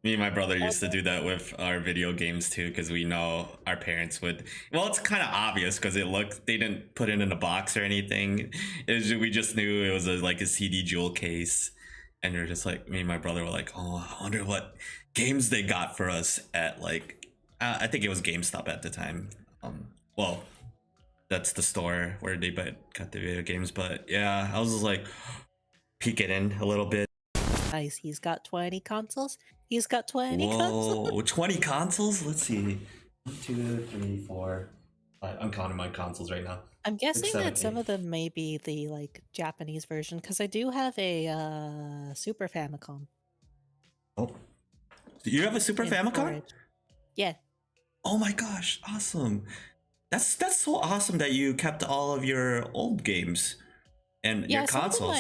Me and my brother used to do that with our video games too, because we know our parents would. Well, it's kind of obvious because it looked. They didn't put it in a box or anything. We just knew it was like a CD jewel case, and you're just like me and my brother were like, oh, I wonder what games they got for us at like. I think it was GameStop at the time. Well, that's the store where they got the video games. But yeah, I was just like peeking in a little bit. Nice, he's got 20 consoles. He's got 20 consoles. Whoa, 20 consoles? Let's see. 1, 2, 3, 4. I'm counting my consoles right now. I'm 6, guessing 7, that some 8. of them may be the, like, Japanese version, because I do have a, Super Famicom Oh, do you have a Super in Famicom? storage. Yeah. Oh my gosh, awesome. That's so awesome that you kept all of your old games and your Yeah, consoles.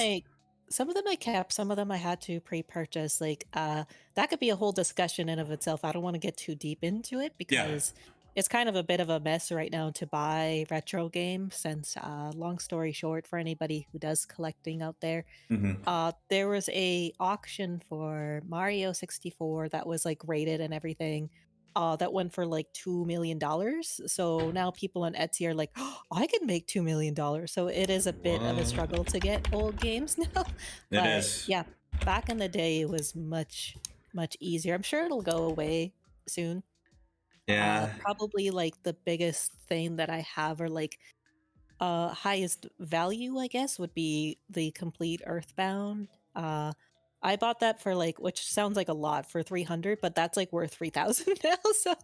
some of them I kept, some of them I had to pre-purchase, like, that could be a whole discussion in of itself. I don't wanna get too deep into it Yeah. because it's kind of a bit of a mess right now to buy retro games since, long story short, for anybody who does collecting out there, Mm-hmm. there was a auction for Mario 64 that was, like, rated and everything, that went for, like, $2,000,000. So now people on Etsy are like, "Oh, I can make $2,000,000." So it is a bit of a What? struggle to get old games now. It But, is. yeah, back in the day, it was much, much easier. I'm sure it'll go away soon. Yeah. Probably, like, the biggest thing that I have, or, like, highest value, I guess, would be the complete Earthbound. I bought that for like, which sounds like a lot, for 300, but that's like worth 3,000 now. So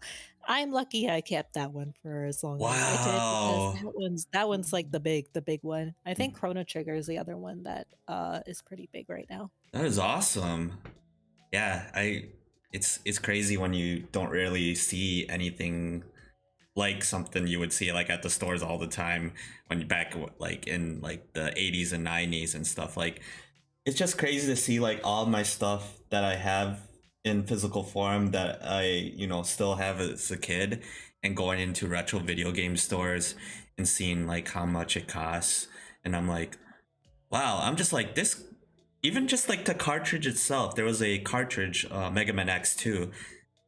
I'm lucky I kept that one for as long as I did, because Wow. that one's like the big one. I think Chrono Trigger is the other one that is pretty big right now. That is awesome. Yeah, it's crazy when you don't really see anything like something you would see like at the stores all the time when you back like in like the 80s and 90s and stuff. Like it's just crazy to see like all my stuff that I have in physical form that I, still have as a kid, and going into retro video game stores and seeing like how much it costs. And I'm like, wow, I'm just like this. Even just like the cartridge itself, there was a cartridge, Mega Man X2,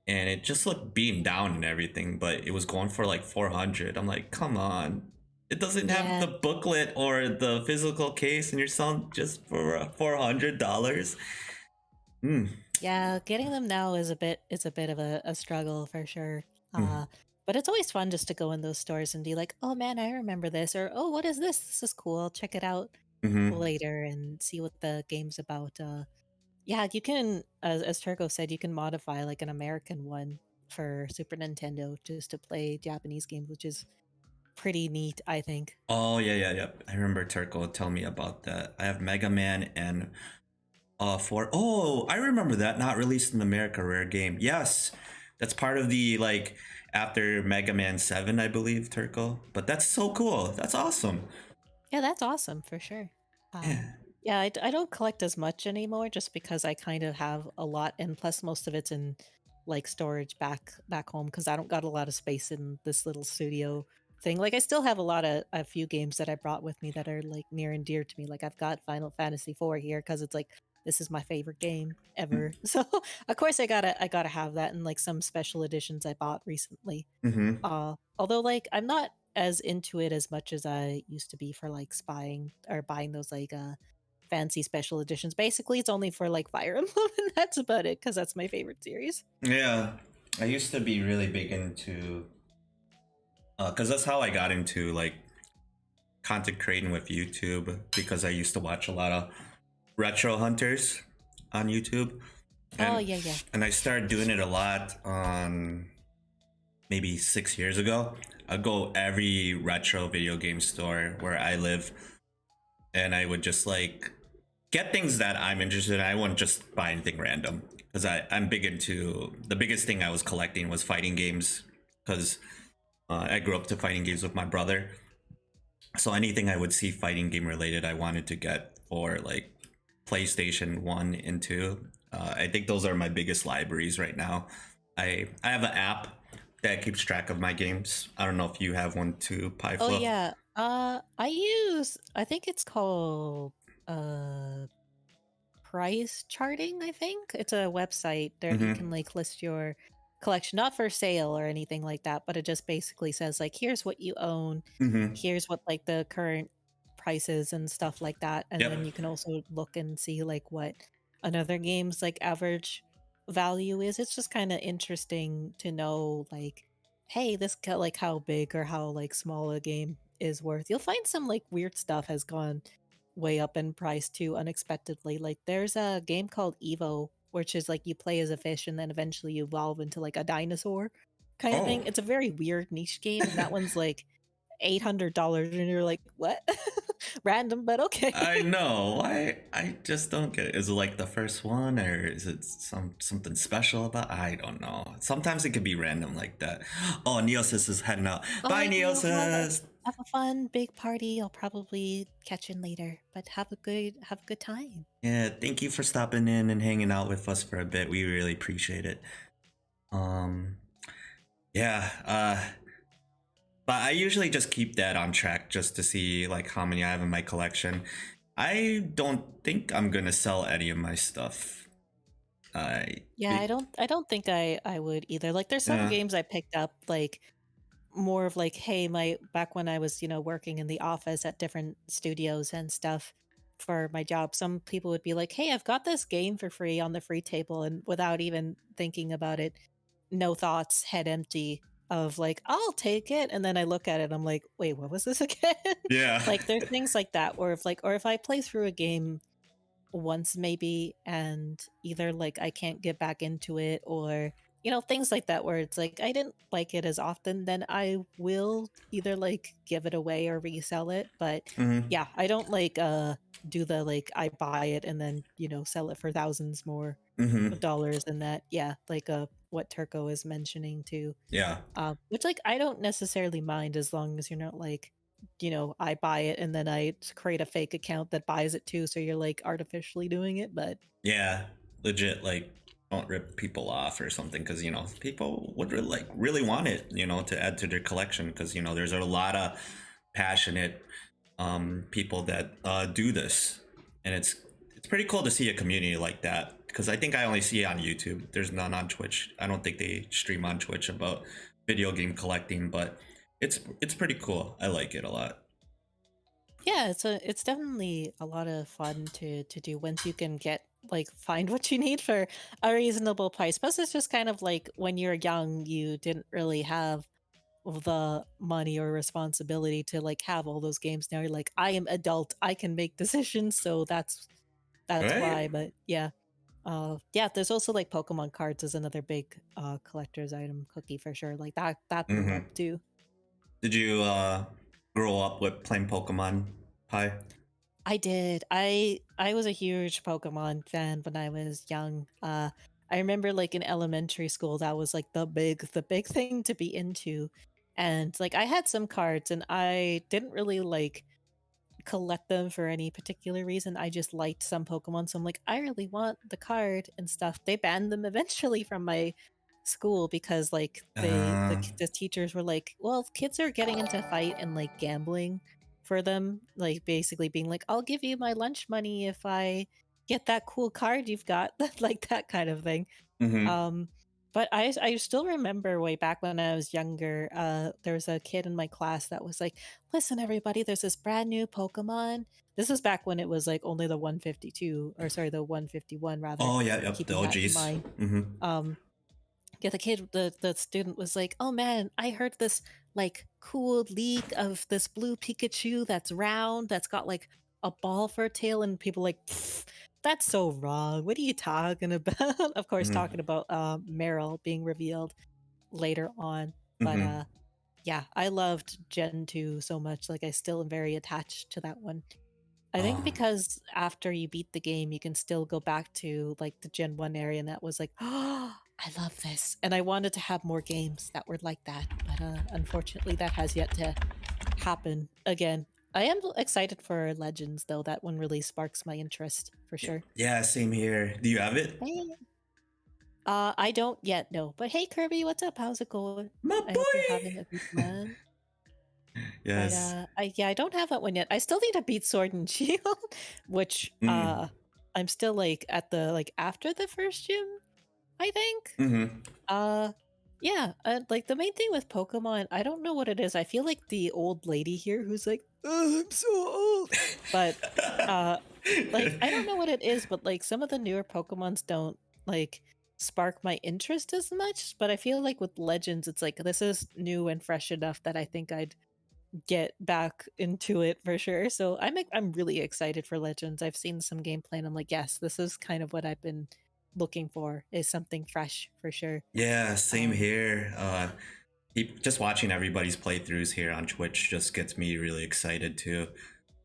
and it just looked beaten down and everything, but it was going for like 400. I'm like, come on. It doesn't have Yeah. the booklet or the physical case, and you're selling just for $400. Mm. Yeah, getting them now is a bit of a struggle for sure. Mm. But it's always fun just to go in those stores and be like, oh man, I remember this, or oh, what is this? This is cool. I'll check it out Mm-hmm. later and see what the game's about. Yeah, you can, as Turko said, you can modify like an American one for Super Nintendo just to play Japanese games, which is pretty neat, I think. Oh yeah. I remember Turco telling me about that. I have Mega Man and for oh, I remember that, not released in America, rare game. Yes, that's part of the like after Mega Man 7, I believe, Turco. But that's so cool. That's awesome. Yeah, that's awesome for sure. Yeah. Yeah, I don't collect as much anymore just because I kind of have a lot, and plus most of it's in like storage back home because I don't got a lot of space in this little studio thing. Like I still have a few games that I brought with me that are like near and dear to me. Like I've got Final Fantasy IV here because it's like this is my favorite game ever. So of course I gotta have that, and like some special editions I bought recently. Mm-hmm. Although like I'm not as into it as much as I used to be for like spying or buying those like fancy special editions. Basically, it's only for like Fire Emblem, and that's about it because that's my favorite series. Yeah, I used to be really big into, because that's how I got into like content creating with YouTube, because I used to watch a lot of retro hunters on YouTube, Oh and yeah, yeah. I started doing it a lot on maybe 6 years ago. I go every retro video game store where I live, and I would just like get things that I'm interested in. I wouldn't just buy anything random because I'm big into, the biggest thing I was collecting was fighting games, because I grew up to fighting games with my brother. So anything I would see fighting game related, I wanted to get for like PlayStation 1 and 2. I think those are my biggest libraries right now. I have an app that keeps track of my games. I don't know if you have one too, Oh PieFluff. yeah. I think it's called uh price charting, I think. It's a website there you can like list your collection, not for sale or anything like that, but it just basically says like here's what you own, Mm-hmm. here's what like the current prices and stuff like that. And Yep. then you can also look and see like what another game's like average value is. It's just kind of interesting to know like, hey, like how big or how like small a game is worth. You'll find some like weird stuff has gone way up in price too unexpectedly. Like there's a game called Evo, which is like you play as a fish and then eventually you evolve into like a dinosaur kind of thing. Oh. It's a very weird niche game, and that one's like $800, and you're like, what? Random, but okay. I know. I just don't get it. Is it like the first one, or is it something special about? I don't know. Sometimes it could be random like that. Oh, Neosis is heading out. Bye, Alright, well, Neosis. have a fun big party. I'll probably catch in later, but have a good time. Yeah, thank you for stopping in and hanging out with us for a bit. We really appreciate it. Um, yeah. But I usually just keep that on track just to see like how many I have in my collection. I don't think I'm gonna sell any of my stuff. Yeah, I don't think I would either. Like there's some Yeah. games I picked up like more of like, hey, my back when I was, working in the office at different studios and stuff for my job, some people would be like, hey, I've got this game for free on the free table, and without even thinking about it, no thoughts, head empty of like, I'll take it. And then I look at it, I'm like, wait, what was this again? Yeah. Like there's things like that where if like, or if I play through a game once maybe and either like I can't get back into it, or things like that where it's like I didn't like it as often, then I will either like give it away or resell it. But Hmm. yeah, I don't like do the like I buy it and then sell it for thousands more Hmm. of dollars than that. Yeah, like what Turco is mentioning too. Yeah. Which like I don't necessarily mind as long as you're not like, I buy it and then I create a fake account that buys it too. So you're like artificially doing it. But Yeah. Legit, like, don't rip people off or something, because people would really want it, to add to their collection, because there's a lot of passionate people that do this, and it's pretty cool to see a community like that, because I think I only see it on YouTube. There's none on Twitch. I don't think they stream on Twitch about video game collecting, but it's pretty cool. I like it a lot. yeah, it's definitely a lot of fun to do once you can get like find what you need for a reasonable price. Plus, it's just kind of like when you're young, you didn't really have the money or responsibility to like have all those games. Now you're like, I am adult, I can make decisions, so that's Right? why. But yeah. Yeah, there's also like Pokemon cards is another big collector's item cookie for sure. Like that blew Mm-hmm. up too. Did you grow up with playing Pokemon Pie? I did. I was a huge Pokemon fan when I was young. I remember like in elementary school that was like the big thing to be into. And like I had some cards and I didn't really like collect them for any particular reason. I just liked some Pokemon, so I'm like, I really want the card and stuff. They banned them eventually from my school because like the teachers were like, well, kids are getting into fight and like gambling for them, like basically being like, I'll give you my lunch money if I get that cool card you've got, like that kind of thing. Mm-hmm. Um, but I still remember way back when I was younger, there was a kid in my class that was like, "Listen, everybody, there's this brand new Pokemon." This is back when it was like only the 152, or sorry, the 151 rather. Oh yeah, yep, the Keeping that in OGs. mind. Mm-hmm. Um, yeah, the student was like, "Oh man, I heard this like cool leak of this blue Pikachu that's round, that's got like a ball for a tail," and people like, "Pfft, that's so wrong. What are you talking about?" Of course, Mm-hmm. talking about Meryl being revealed later on. But Mm-hmm. yeah, I loved Gen 2 so much. Like I still am very attached to that one. I think Oh. because after you beat the game, you can still go back to like the Gen 1 area, and that was like, oh, I love this. And I wanted to have more games that were like that. But unfortunately, that has yet to happen again. I am excited for Legends, though. That one really sparks my interest for sure. Yeah, same here. Do you have it? Hey. I don't yet, no. But hey, Kirby, what's up? How's it going? My I hope you're boy. having a good one. But Yes. I don't have that one yet. I still need to beat Sword and Shield, which Mm. I'm still like at the like after the first gym, I think. Mm-hmm. Yeah, like the main thing with Pokemon, I don't know what it is. I feel like the old lady here who's like, oh, I'm so old. But like I don't know what it is, but like some of the newer Pokemons don't like spark my interest as much. But I feel like with Legends, it's like this is new and fresh enough that I think I'd get back into it for sure. So I'm really excited for Legends. I've seen some gameplay and I'm like, yes, this is kind of what I've been looking for, is something fresh for sure. Yeah, same here. Just watching everybody's playthroughs here on Twitch just gets me really excited too.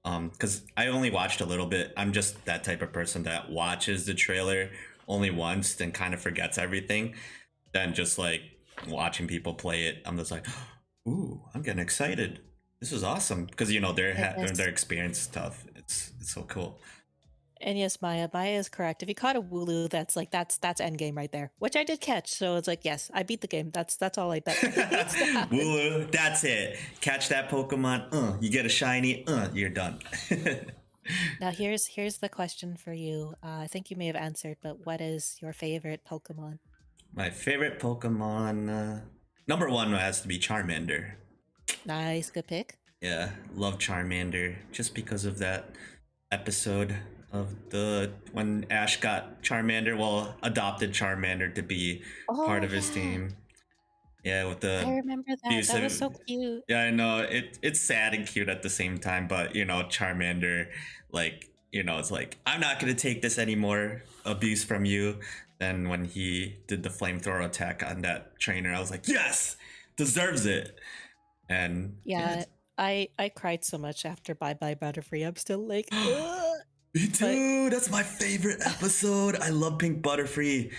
Because I only watched a little bit. I'm just that type of person that watches the trailer only once, then kind of forgets everything. Then just like watching people play it, I'm just like, ooh, I'm getting excited. This is awesome because you know Yes. their experience stuff. It's so cool. And yes, Maya is correct. If you caught a Wooloo, that's endgame right there, which I did catch. So it's like, yes, I beat the game. That's all I bet needs to happen. Woo, that's it. Catch that Pokemon. You get a shiny. You're done. Now here's the question for you. I think you may have answered, but what is your favorite Pokemon? My favorite Pokemon. Number one has to be Charmander. Nice, good pick. Yeah, love Charmander just because of that episode of the when Ash got Charmander, well, adopted Charmander to be part Oh of his yeah, team. Yeah, with I the remember that. That was abusive. so cute. Yeah, I know it's sad and cute at the same time, but you know, Charmander, like you know, it's like I'm not gonna take this anymore abuse from you. Then when he did the flamethrower attack on that trainer, I was like, yes, deserves it. And yeah, Yeah, I cried so much after Bye Bye Butterfree. I'm still like, ugh. me But too. That's my favorite episode. I love Pink Butterfree.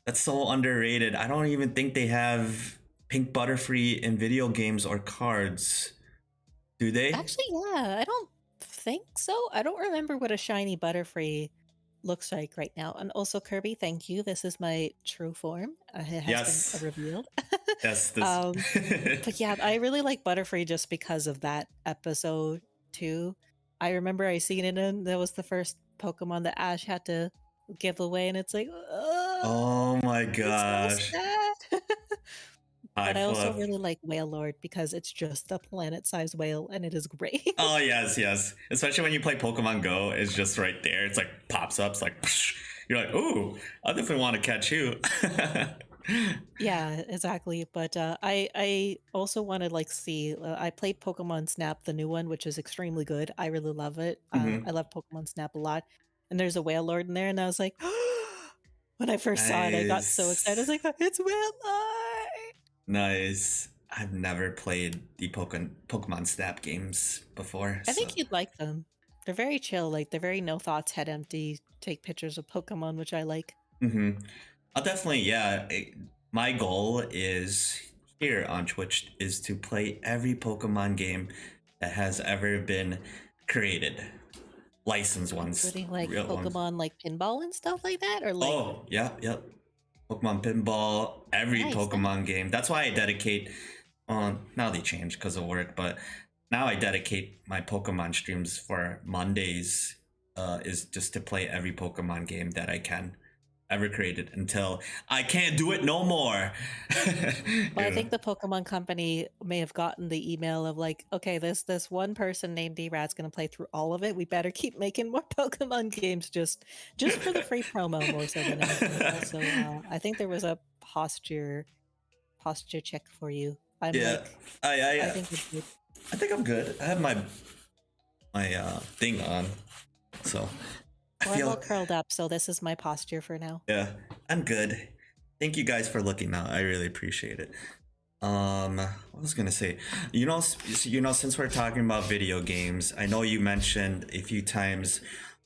That's so underrated. I don't even think they have Pink Butterfree in video games or cards. Do they? actually, yeah, I don't think so. I don't remember what a shiny Butterfree looks like right now. And also, Kirby, thank you. This is my true form. It has Yes. been revealed. Yes. This. um, but yeah, I really like Butterfree just because of that episode too. I remember I seen it in that was the first Pokemon that Ash had to give away, and it's like, Oh my it's so gosh. sad. But I also PieFluff. really like Whale Lord because it's just a planet-sized whale, and it is great. Oh yes, yes. Especially when you play Pokemon Go, it's just right there. It's like pops up. It's like, psh, You're like, ooh, I definitely want to catch you. Yeah, exactly. But I also want to like see. I played Pokemon Snap, the new one, which is extremely good. I really love it. I love Pokemon Snap a lot. And there's a Whale Lord in there, and I was like, when I first saw it, I got so excited. I was Nice. like, it's Whale Lord. Nice. I've never played the Pokemon Snap games before, I so. think you'd like them. They're very chill. Like they're very no thoughts, head empty. Take pictures of Pokemon, which I like. I'll definitely, yeah. My goal is here on Twitch is to play every Pokemon game that has ever been created, licensed ones, Including like real ones. Pokemon, like pinball and stuff like that, or like. Oh, yeah, yep. Pokemon Pinball, every Nice. Pokemon game. That's why I dedicate. Now they changed because of work, but now I dedicate my Pokemon streams for Mondays. Is just to play every Pokemon game that I can ever created until I can't do it no more. Well, I think the Pokemon Company may have gotten the email of like, okay, this one person named d-Rad's going to play through all of it. We better keep making more Pokemon games just for the free promo more so than anything. Also, I think there was a posture check for you. I'm Yeah, like, I think it's good. I think I'm good. I have my thing on, so Well, I'm all curled up, so this is my posture for now. Yeah, I'm good. Thank you guys for looking out. I really appreciate it. What was I gonna say? Since we're talking about video games, I know you mentioned a few times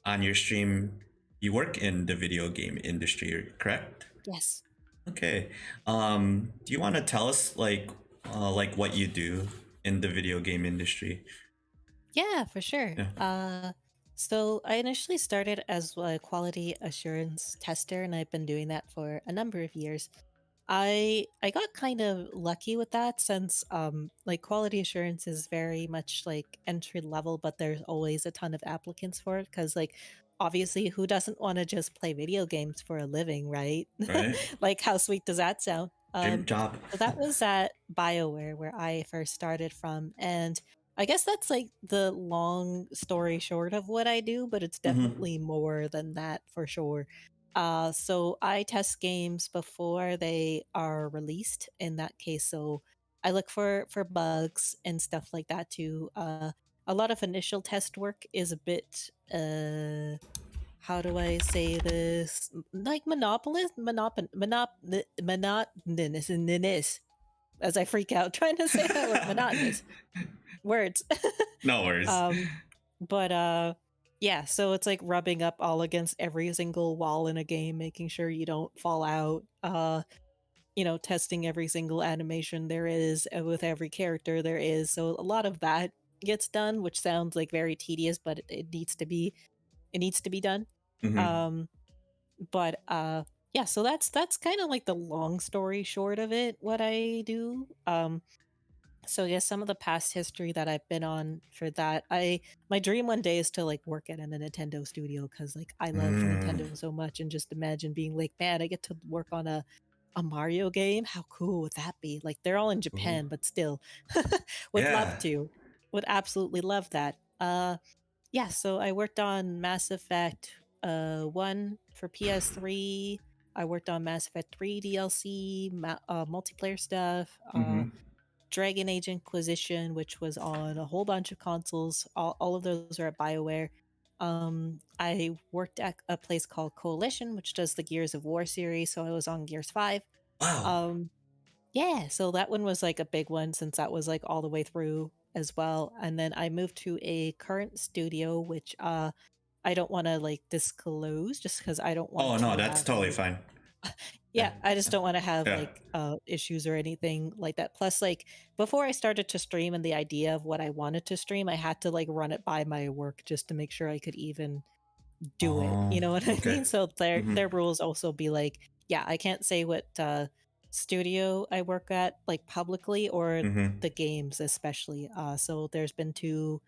on your stream you work in the video game industry, correct? Yes. Okay. Do you want to tell us like what you do in the video game industry? Yeah, for sure. Yeah. So I initially started as a quality assurance tester, and I've been doing that for a number of years. I got kind of lucky with that since like quality assurance is very much like entry level, but there's always a ton of applicants for it because like obviously who doesn't want to just play video games for a living, right? Right. Like how sweet does that sound? Dream job. So that was at BioWare where I first started from, and I guess that's like the long story short of what I do, but it's definitely more than that for sure. So I test games before they are released in that case. So I look for bugs and stuff like that too. A lot of initial test work is a bit how do I say this? Like monotonous. As I freak out trying to say that word, monotonous words. No worries. But yeah, so it's like rubbing up all against every single wall in a game, making sure you don't fall out. Testing every single animation there is with every character there is. So a lot of that gets done, which sounds like very tedious, but it needs to be done. But yeah, so that's kind of like the long story short of it, what I do. So yeah, some of the past history that I've been on for that, my dream one day is to like work at a Nintendo studio because like I love Nintendo so much, and just imagine being like, man, I get to work on a Mario game. How cool would that be? Like they're all in Japan, but still, would love to, would absolutely love that. Yeah, so I worked on Mass Effect 1 for PS3. I worked on Mass Effect 3 DLC, multiplayer stuff. Dragon Age Inquisition, which was on a whole bunch of consoles. All of those are at BioWare. I worked at a place called Coalition, which does the Gears of War series, so I was on Gears 5. Wow. Yeah, so that one was like a big one since that was like all the way through as well. And then I moved to a current studio, which I don't want to like disclose just because I don't want to. Oh no, that's totally fine. Yeah, I just don't want to have like issues or anything like that. Plus, like before I started to stream and the idea of what I wanted to stream, I had to like run it by my work just to make sure I could even do it. You know what I mean? So their rules also be like, yeah, I can't say what studio I work at like publicly or the games especially. So there's been 2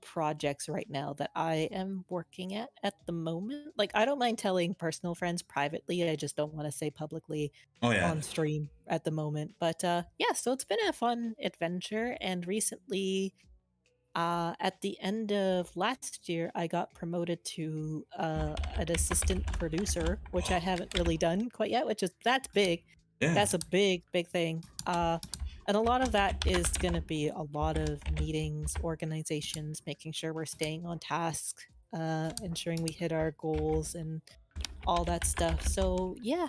projects right now that I am working at the moment. Like I don't mind telling personal friends privately. I just don't want to say publicly on stream at the moment. But yeah, so it's been a fun adventure, and recently At the end of last year, I got promoted to an assistant producer, which I haven't really done quite yet, that's big. Yeah. That's a big, big thing. And a lot of that is going to be a lot of meetings, organizations, making sure we're staying on task, ensuring we hit our goals and all that stuff. So yeah,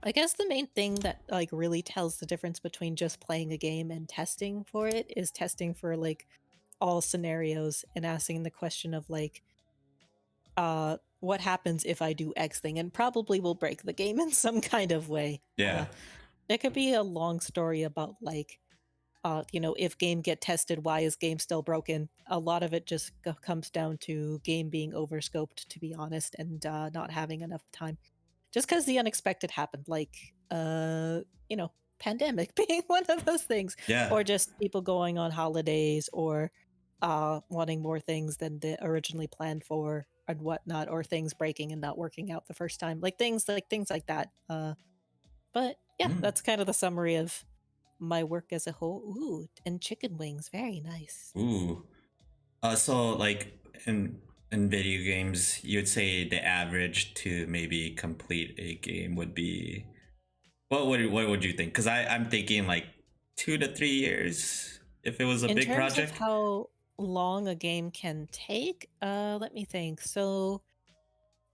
I guess the main thing that like really tells the difference between just playing a game and testing for it is testing for like all scenarios and asking the question of like what happens if I do X thing, and probably will break the game in some kind of way. Yeah. It could be a long story about like if game get tested, why is game still broken? A lot of it just comes down to game being overscoped, to be honest, and not having enough time. Just because the unexpected happened, like pandemic being one of those things. Yeah. Or just people going on holidays, or wanting more things than they originally planned for and whatnot, or things breaking and not working out the first time, like things like that. But yeah, that's kind of the summary of my work as a whole. Ooh, and chicken wings, very nice. Ooh. So like in video games, you'd say the average to maybe complete a game would be what would you think? Because I'm thinking like 2 to 3 years if it was a big project. In terms of how long a game can take, let me think. So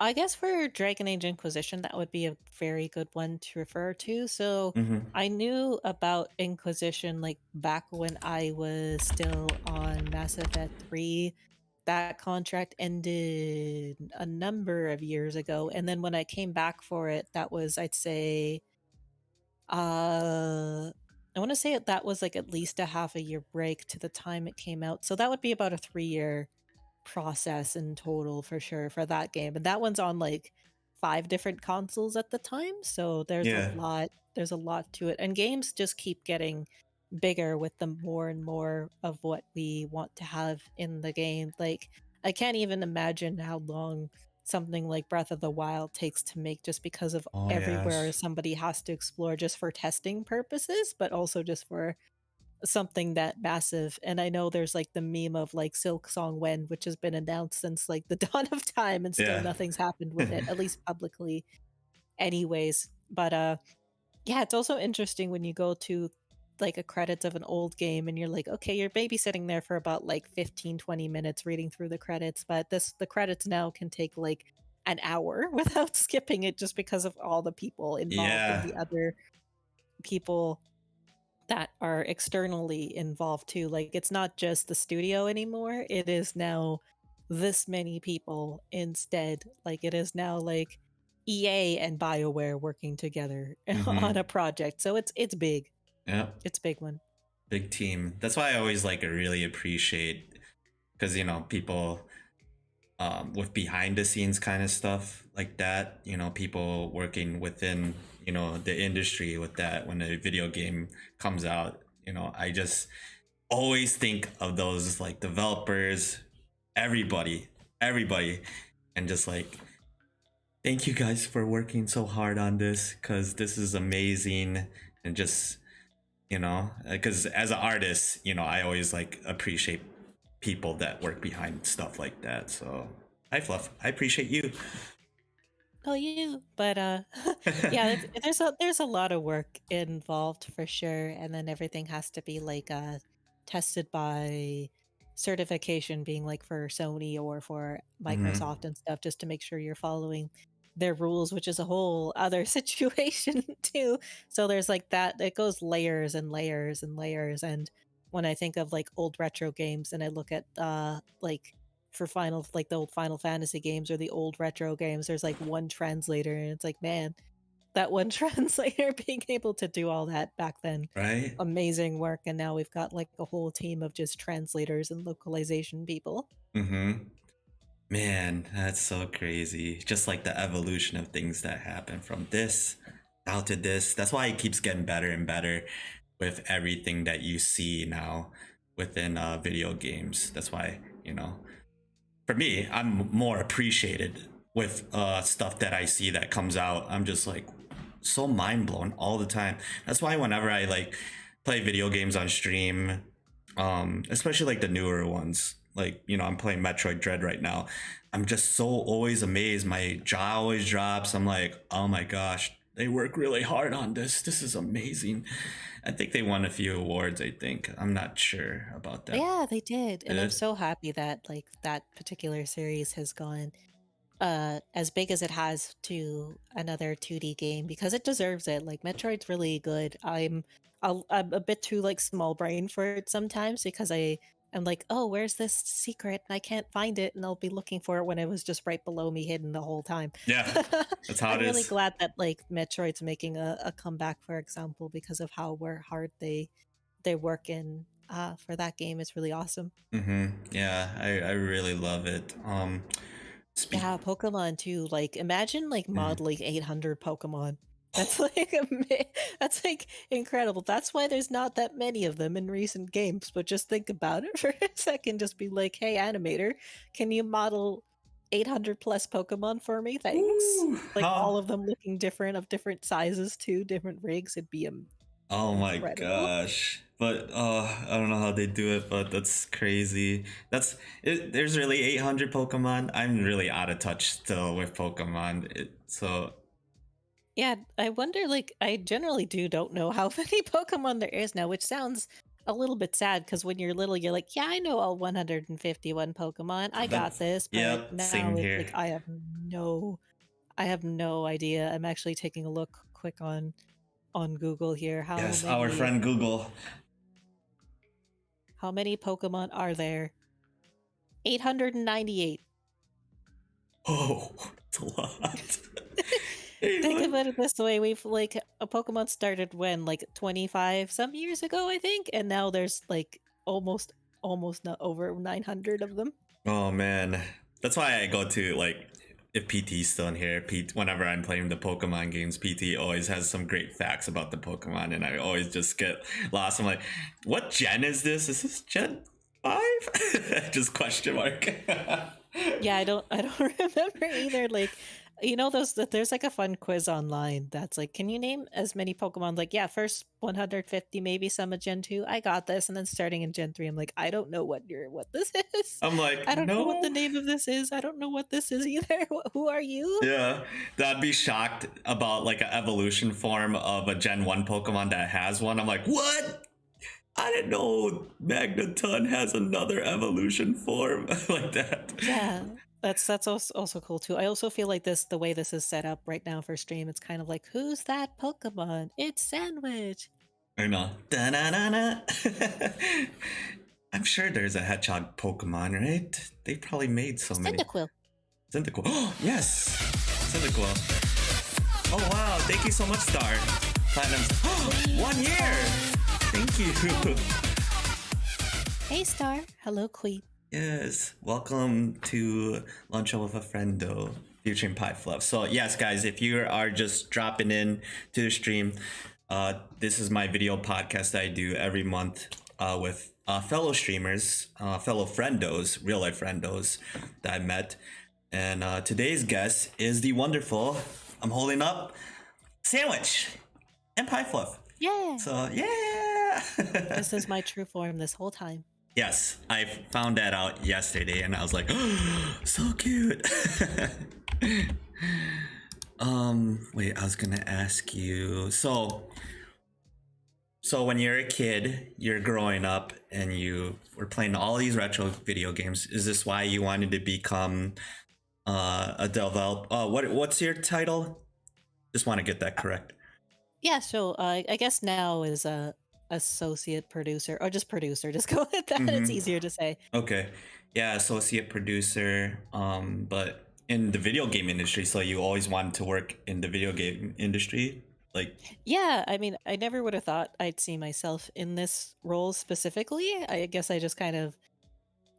I guess for Dragon Age Inquisition, that would be a very good one to refer to. So I knew about Inquisition like back when I was still on Mass Effect 3. That contract ended a number of years ago. And then when I came back for it, that was, I'd say, I want to say that was like at least a half a year break to the time it came out. So that would be about a 3-year process in total for sure for that game. And that one's on like 5 different consoles at the time. So there's a lot to it. And games just keep getting bigger with the more and more of what we want to have in the game. Like I can't even imagine how long something like Breath of the Wild takes to make, just because of everywhere somebody has to explore just for testing purposes, but also just for something that massive. And I know there's like the meme of like Silk Song When, which has been announced since like the dawn of time, and still nothing's happened with it, at least publicly anyways. But yeah, it's also interesting when you go to like a credits of an old game and you're like, okay, you're maybe sitting there for about like 15-20 minutes reading through the credits, but the credits now can take like an hour without skipping it, just because of all the people involved and the other people that are externally involved too. Like it's not just the studio anymore, it is now this many people instead. Like it is now like EA and BioWare working together on a project. So it's big. Yeah, it's a big one. Big team. That's why I always like really appreciate, because people with behind the scenes kind of stuff like that, people working within the industry with that. When a video game comes out, I just always think of those like developers, everybody, and just like, thank you guys for working so hard on this, because this is amazing. And just because as an artist, I always like appreciate people that work behind stuff like that. So hi Fluff, I appreciate you. Oh, you. But yeah, there's a lot of work involved for sure, and then everything has to be like tested by certification, being like for Sony or for Microsoft and stuff, just to make sure you're following their rules, which is a whole other situation too. So there's like that, it goes layers and layers and layers. And when I think of like old retro games, and I look at like for the old Final Fantasy games or the old retro games, there's like one translator, and it's like, man, that one translator being able to do all that back then, right? Amazing work. And now we've got like a whole team of just translators and localization people. Man, that's so crazy. Just like the evolution of things that happen from this down to this. That's why it keeps getting better and better with everything that you see now within video games. That's why, for me, I'm more appreciated with stuff that I see that comes out. I'm just like so mind blown all the time. That's why whenever I like play video games on stream, especially like the newer ones. Like, you know, I'm playing Metroid Dread right now. I'm just so always amazed. My jaw always drops. I'm like, oh my gosh, they work really hard on this. This is amazing. I think they won a few awards, I think. I'm not sure about that. Yeah, they did. And I'm Did? so happy that like that particular series has gone as big as it has to another 2D game because it deserves it. Like Metroid's really good. I'm a bit too like small brain for it sometimes because I'm like, oh, where's this secret? And I can't find it, and I'll be looking for it when it was just right below me, hidden the whole time. Yeah, that's how I'm it really is. glad that like Metroid's making a comeback, for example, because of how hard they work in for that game is really awesome. Yeah, I really love it. Speak. Yeah, Pokemon too. Like, imagine like Mhm. modeling 800 Pokemon. That's like that's like incredible. That's why there's not that many of them in recent games. But just think about it for a second. Just be like, hey, animator, can you model 800 plus Pokemon for me? Thanks. Ooh, Like huh? all of them looking different, of different sizes too, different rigs. It'd be Oh my incredible. gosh. But I don't know how they do it, but that's crazy. That's it, there's really 800 Pokemon. I'm really out of touch still with Pokemon. So Yeah, I wonder, like, I generally don't know how many Pokemon there is now, which sounds a little bit sad because when you're little, you're like, yeah, I know all 151 Pokemon. I got that's this. But yep, now same it's here. like, I have no idea. I'm actually taking a look quick on Google here. Yes, our friend Google. How many Pokemon are there? 898. Oh, it's a lot. Think 800. about it this way: we've like a Pokemon started when like 25 some years ago, I think, and now there's like almost not over 900 of them. Oh man, that's why I go to like if PT's still in here. Pete, whenever I'm playing the Pokemon games, PT always has some great facts about the Pokemon, and I always just get lost. I'm like, what gen is this? Is this Gen 5? Just question mark. Yeah, I don't remember either. Like, you know, those that there's like a fun quiz online that's like, can you name as many Pokemon? Like, yeah, first 150, maybe some of Gen 2. I got this, and then starting in Gen 3, I'm like, I don't know what this is. I'm like, I don't know what the no. name of this is. I don't know what this is either. Who are you? Yeah, that'd be shocked about like an evolution form of a Gen 1 Pokemon that has one. I'm like, what? I didn't know Magneton has another evolution form like that. Yeah, that's also cool too. I also feel like the way this is set up right now for stream, it's kind of like, who's that Pokemon? It's Sandwich. I know. Da-na-na-na. I'm sure there's a hedgehog Pokemon, right? They probably made so many. Cyndaquil. Cyndaquil. Oh, yes! Cyndaquil. Oh, wow. Thank you so much, Star. Platinum. Oh, 1 year! Thank you. Hey Star. Hello Queen. Yes. Welcome to Lunch with a Friendo featuring PieFluff. So, yes, guys, if you are just dropping in to the stream, this is my video podcast that I do every month with fellow streamers, fellow friendos, real life friendos that I met. And today's guest is the wonderful, I'm holding up, Sandwich and PieFluff. Yeah. So, yeah. This is my true form this whole time. Yes, I found that out yesterday and I was like, oh, so cute. Wait, I was gonna ask you. So when you're a kid, you're growing up and you were playing all these retro video games. Is this why you wanted to become a developer? What's your title? Just want to get that correct. Yeah, so I guess now is a associate producer or just producer. Just go with that. It's easier to say. Okay. Yeah, associate producer. But in the video game industry, so you always wanted to work in the video game industry? Like, Yeah, I mean, I never would have thought I'd see myself in this role specifically. I guess I just kind of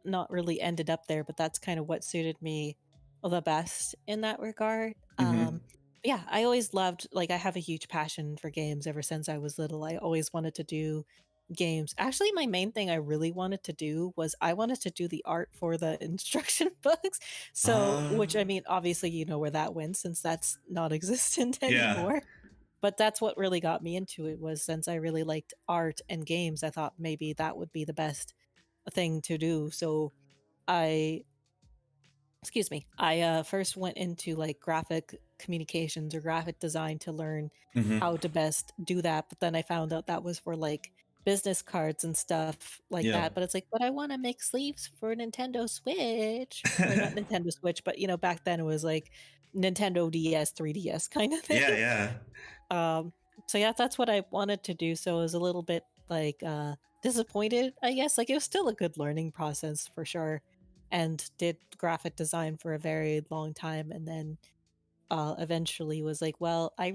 not really ended up there, but that's kind of what suited me the best in that regard. Yeah, I always loved, like, I have a huge passion for games ever since I was little. I always wanted to do games. Actually, my main thing I really wanted to do was I wanted to do the art for the instruction books. So, which I mean, obviously, you know where that went since that's not existent yeah. anymore. but that's what really got me into it, was since I really liked art and games, I thought maybe that would be the best thing to do. So I excuse me, I first went into like graphic communications or graphic design to learn Mm-hmm. how to best do that. But then I found out that was for like business cards and stuff like Yeah. that. But it's like, but I want to make sleeves for Nintendo Switch, or not Nintendo Switch, but back then it was like Nintendo DS, 3DS kind of thing. Yeah, yeah. Um, so yeah, that's what I wanted to do. So I was a little bit like disappointed, I guess. Like, it was still a good learning process for sure, and did graphic design for a very long time, and then eventually was like, well, I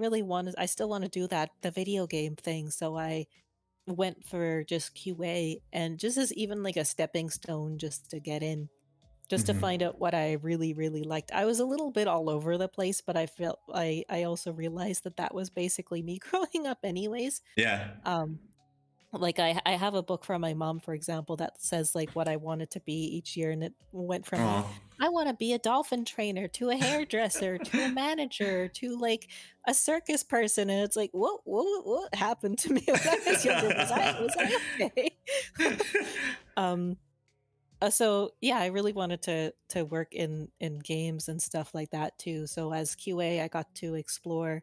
still want to do the video game thing. So I went for just QA, and just as even like a stepping stone just to get in, just to Mm-hmm. find out what I really, really liked. I was a little bit all over the place, but I also realized that that was basically me growing up anyways. Yeah. Um, like I have a book from my mom, for example, that says like what I wanted to be each year, and it went from like, Oh. I want to be a dolphin trainer, to a hairdresser, to a manager, to like a circus person, and it's like, what happened to me when I was younger? Was I okay? um so yeah, I really wanted to work in games and stuff like that too. So as QA, I got to explore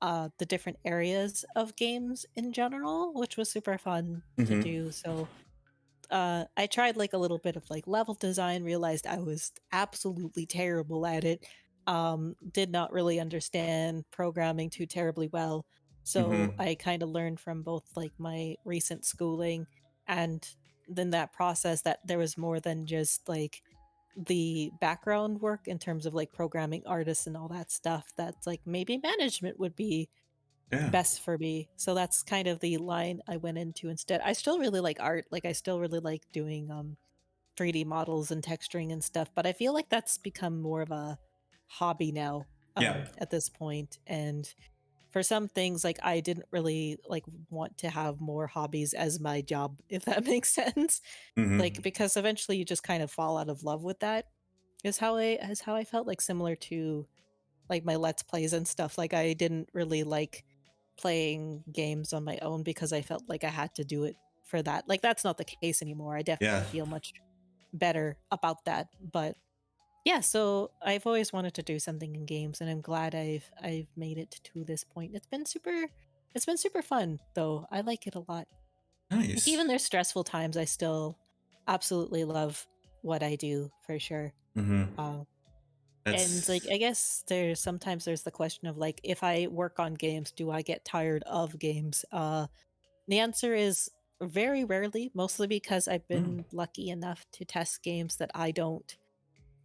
the different areas of games in general, which was super fun to Mm-hmm. do. So I tried like a little bit of like level design, realized I was absolutely terrible at it. Did not really understand programming too terribly well. So Mm-hmm. I kind of learned from both like my recent schooling, and then that process, that there was more than just like the background work in terms of like programming artists and all that stuff. That's like maybe management would be Yeah. best for me. So that's kind of the line I went into instead. I still really like art. Like, I still really like doing 3D models and texturing and stuff, but I feel like that's become more of a hobby now Yeah. at this point. And for some things, like, I didn't really like want to have more hobbies as my job, if that makes sense. Mm-hmm. Like, because eventually you just kind of fall out of love with that. Is how I felt, like, similar to like my let's plays and stuff. Like, I didn't really like playing games on my own because I felt like I had to do it for that. Like, that's not the case anymore. I Yeah. definitely feel much better about that. But yeah, so I've always wanted to do something in games, and I'm glad I've made it to this point. It's been super fun though. I like it a lot. Like, Nice. even there's stressful times, I still absolutely love what I do for sure. Mm-hmm. Uh, and like, That's I guess there's the question of like, if I work on games, do I get tired of games? The answer is very rarely, mostly because I've mm. been lucky enough to test games that I don't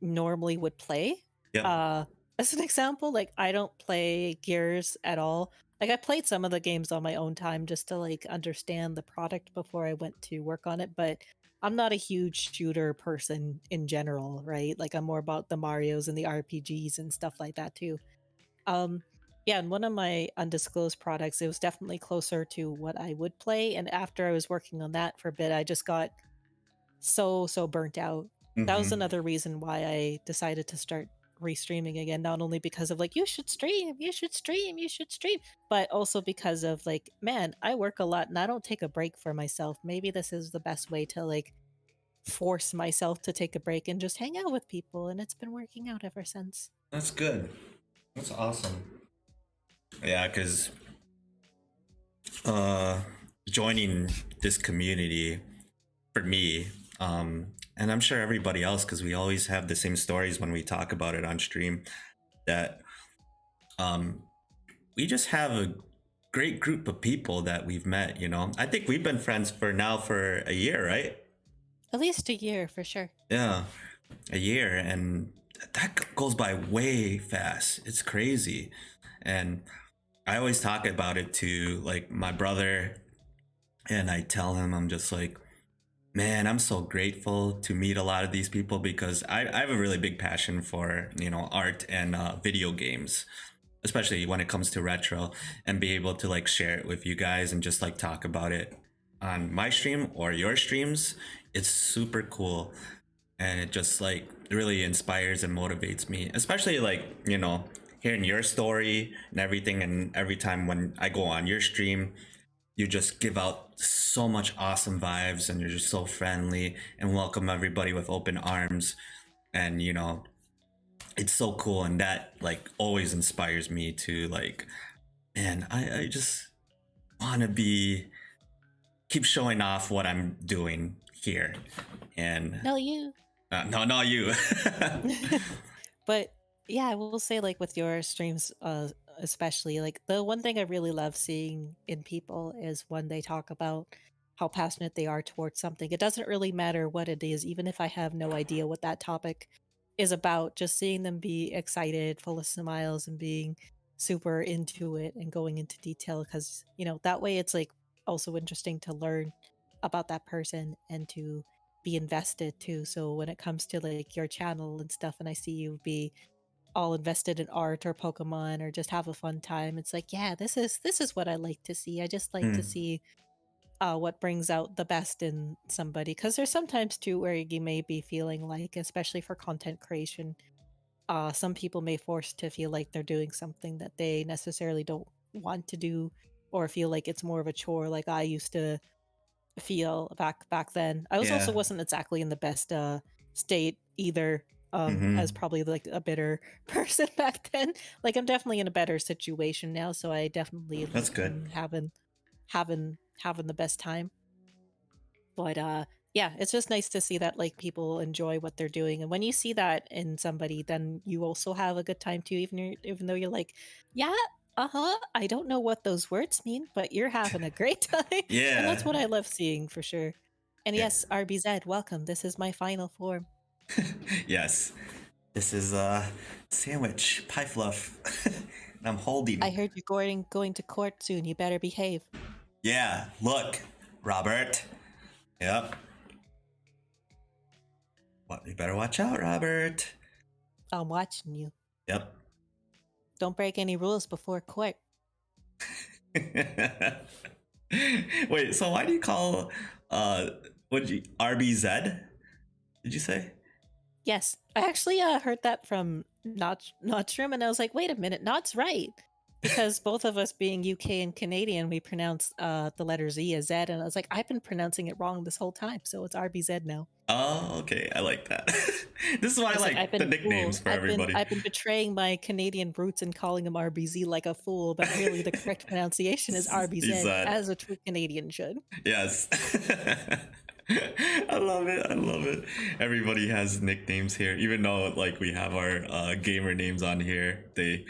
normally would play. Yep. Uh, as an example, like, I don't play Gears at all. Like, I played some of the games on my own time just to like understand the product before I went to work on it, but I'm not a huge shooter person in general, right? Like, I'm more about the Marios and the RPGs and stuff like that too. Um, yeah, and one of my undisclosed products, it was definitely closer to what I would play. And after I was working on that for a bit, I just got so burnt out. That was Mm-hmm. another reason why I decided to start restreaming again, not only because of like, you should stream, you should stream, you should stream, but also because of like, man, I work a lot and I don't take a break for myself. Maybe this is the best way to like force myself to take a break and just hang out with people, and it's been working out ever since. That's good. That's awesome. Yeah, because uh, joining this community for me, and I'm sure everybody else, because we always have the same stories when we talk about it on stream, that um, we just have a great group of people that we've met. You know, I think we've been friends for a year, right? At least a year for sure. Yeah, a year, and that goes by way fast. It's crazy. And I always talk about it to like my brother, and I tell him, I'm just like, man, I'm so grateful to meet a lot of these people, because I have a really big passion for, you know, art and video games, especially when it comes to retro, and be able to like share it with you guys and just like talk about it on my stream or your streams. It's super cool. And it just like really inspires and motivates me, especially like, you know, hearing your story and everything, and every time when I go on your stream, you just give out so much awesome vibes, and you're just so friendly and welcome everybody with open arms. And you know, it's so cool, and that like always inspires me to like, man, I just want to be keep showing off what I'm doing here. And No, you. no, not you. But yeah, I will say like with your streams, especially like the one thing I really love seeing in people is when they talk about how passionate they are towards something. It doesn't really matter what it is, even if I have no idea what that topic is about, just seeing them be excited, full of smiles, and being super into it and going into detail, because you know that way it's like also interesting to learn about that person and to be invested too. So when it comes to like your channel and stuff, and I see you be all invested in art or Pokemon or just have a fun time, it's like, yeah, this is what I like to see. I just like to see what brings out the best in somebody, because there's sometimes too where you may be feeling like, especially for content creation, some people may force to feel like they're doing something that they necessarily don't want to do, or feel like it's more of a chore, like I used to feel back then. I was also Yeah. wasn't exactly in the best state either, as probably like a bitter person back then. Like I'm definitely in a better situation now, so I definitely That's like, good. having the best time. But yeah, it's just nice to see that like people enjoy what they're doing, and when you see that in somebody, then you also have a good time too, even though you're like, yeah, I don't know what those words mean, but you're having a great time. And that's Yeah. what I love seeing for sure. And Yeah. yes, RBZ, welcome. This is my final form. Yes. This is sandwich PieFluff. And I'm holding. I heard you're going to court soon. You better behave. Yeah. Look, Robert. Yep. What? You better watch out, Robert. I'm watching you. Yep. Don't break any rules before court. Wait. So why do you call what you RBZ? Did you say? Yes, I actually heard that from Notchroom, and I was like, wait a minute, Not's right. Because both of us being UK and Canadian, we pronounce the letter Z as Z, and I was like, I've been pronouncing it wrong this whole time, so it's RBZ now. Oh, okay. I like that. This is why I It's like I've the been nicknames fooled. for everybody. I've been betraying my Canadian roots and calling him RBZ like a fool, but really the correct pronunciation is RBZ, as a true Canadian should. Yes. I love it. I love it. Everybody has nicknames here, even though like we have our gamer names on here. They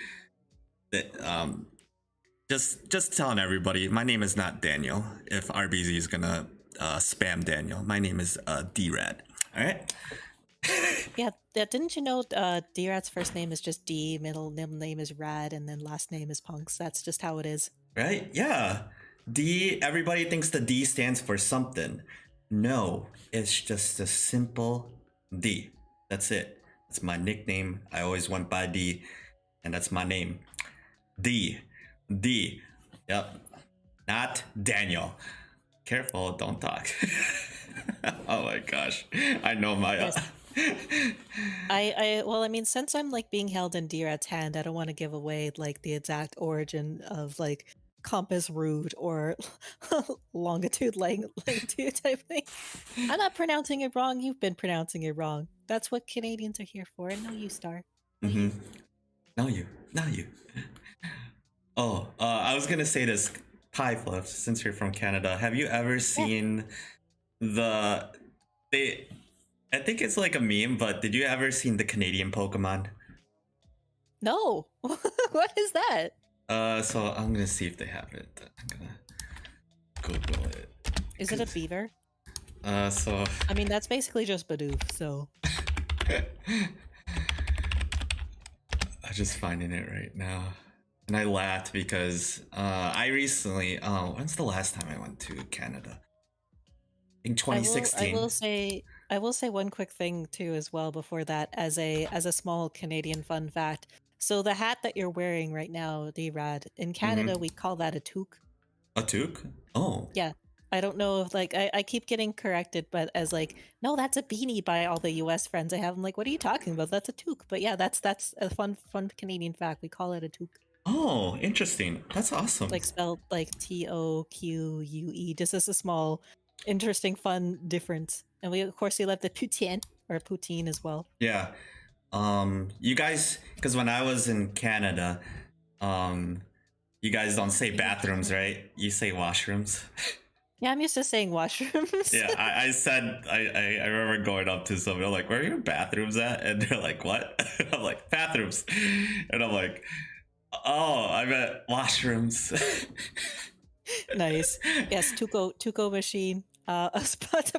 just telling everybody, my name is not Daniel. If RBZ is gonna spam Daniel, my name is d-Rad. All right. Yeah, didn't you know d-Rad's first name is just D, middle name is Rad, and then last name is PunX. That's just how it is. Right? Yeah. D, everybody thinks the D stands for something. No, it's just a simple D. That's it. That's my nickname. I always went by D, and that's my name. D. D. Yep. Not Daniel. Careful, don't talk. Oh my gosh. I know my. Yes. Well, I mean, since I'm like being held in d-Rad's hand, I don't want to give away like the exact origin of like compass root or longitude longitude type thing. I'm not pronouncing it wrong. You've been pronouncing it wrong. That's what Canadians are here for. And no, you, Star. No, you. No, you. No, you. Oh, I was gonna say this, PieFluff, since you're from Canada. Have you ever seen I think it's like a meme, but did you ever seen the Canadian Pokemon? No. What is that? So I'm gonna see if they have it. I'm gonna Google it. Is it a beaver? So I mean, that's basically just Bidoof, so. I'm just finding it right now. And I laughed because I recently, when's the last time I went to Canada? In 2016. I will say one quick thing too as well before that, as a small Canadian fun fact. So the hat that you're wearing right now, d-Rad, in Canada we call that a toque. A toque? Oh. Yeah. I don't know if like I keep getting corrected, but as like, no, that's a beanie by all the US friends I have. I'm like, what are you talking about? That's a toque. But yeah, that's a fun Canadian fact. We call it a toque. Oh, interesting. That's awesome. Like spelled like TOQUE. Just as a small, interesting, fun difference. And we of course we love the poutine or poutine as well. Yeah. You guys, because when I was in Canada, you guys don't say bathrooms, right? You say washrooms. Yeah, I'm used to saying washrooms. Yeah, I said I remember going up to somebody, I'm like, where are your bathrooms at? And they're like, what? I'm like, bathrooms. And I'm like, oh, I meant washrooms. Nice. Yes, Tuco machine. A spot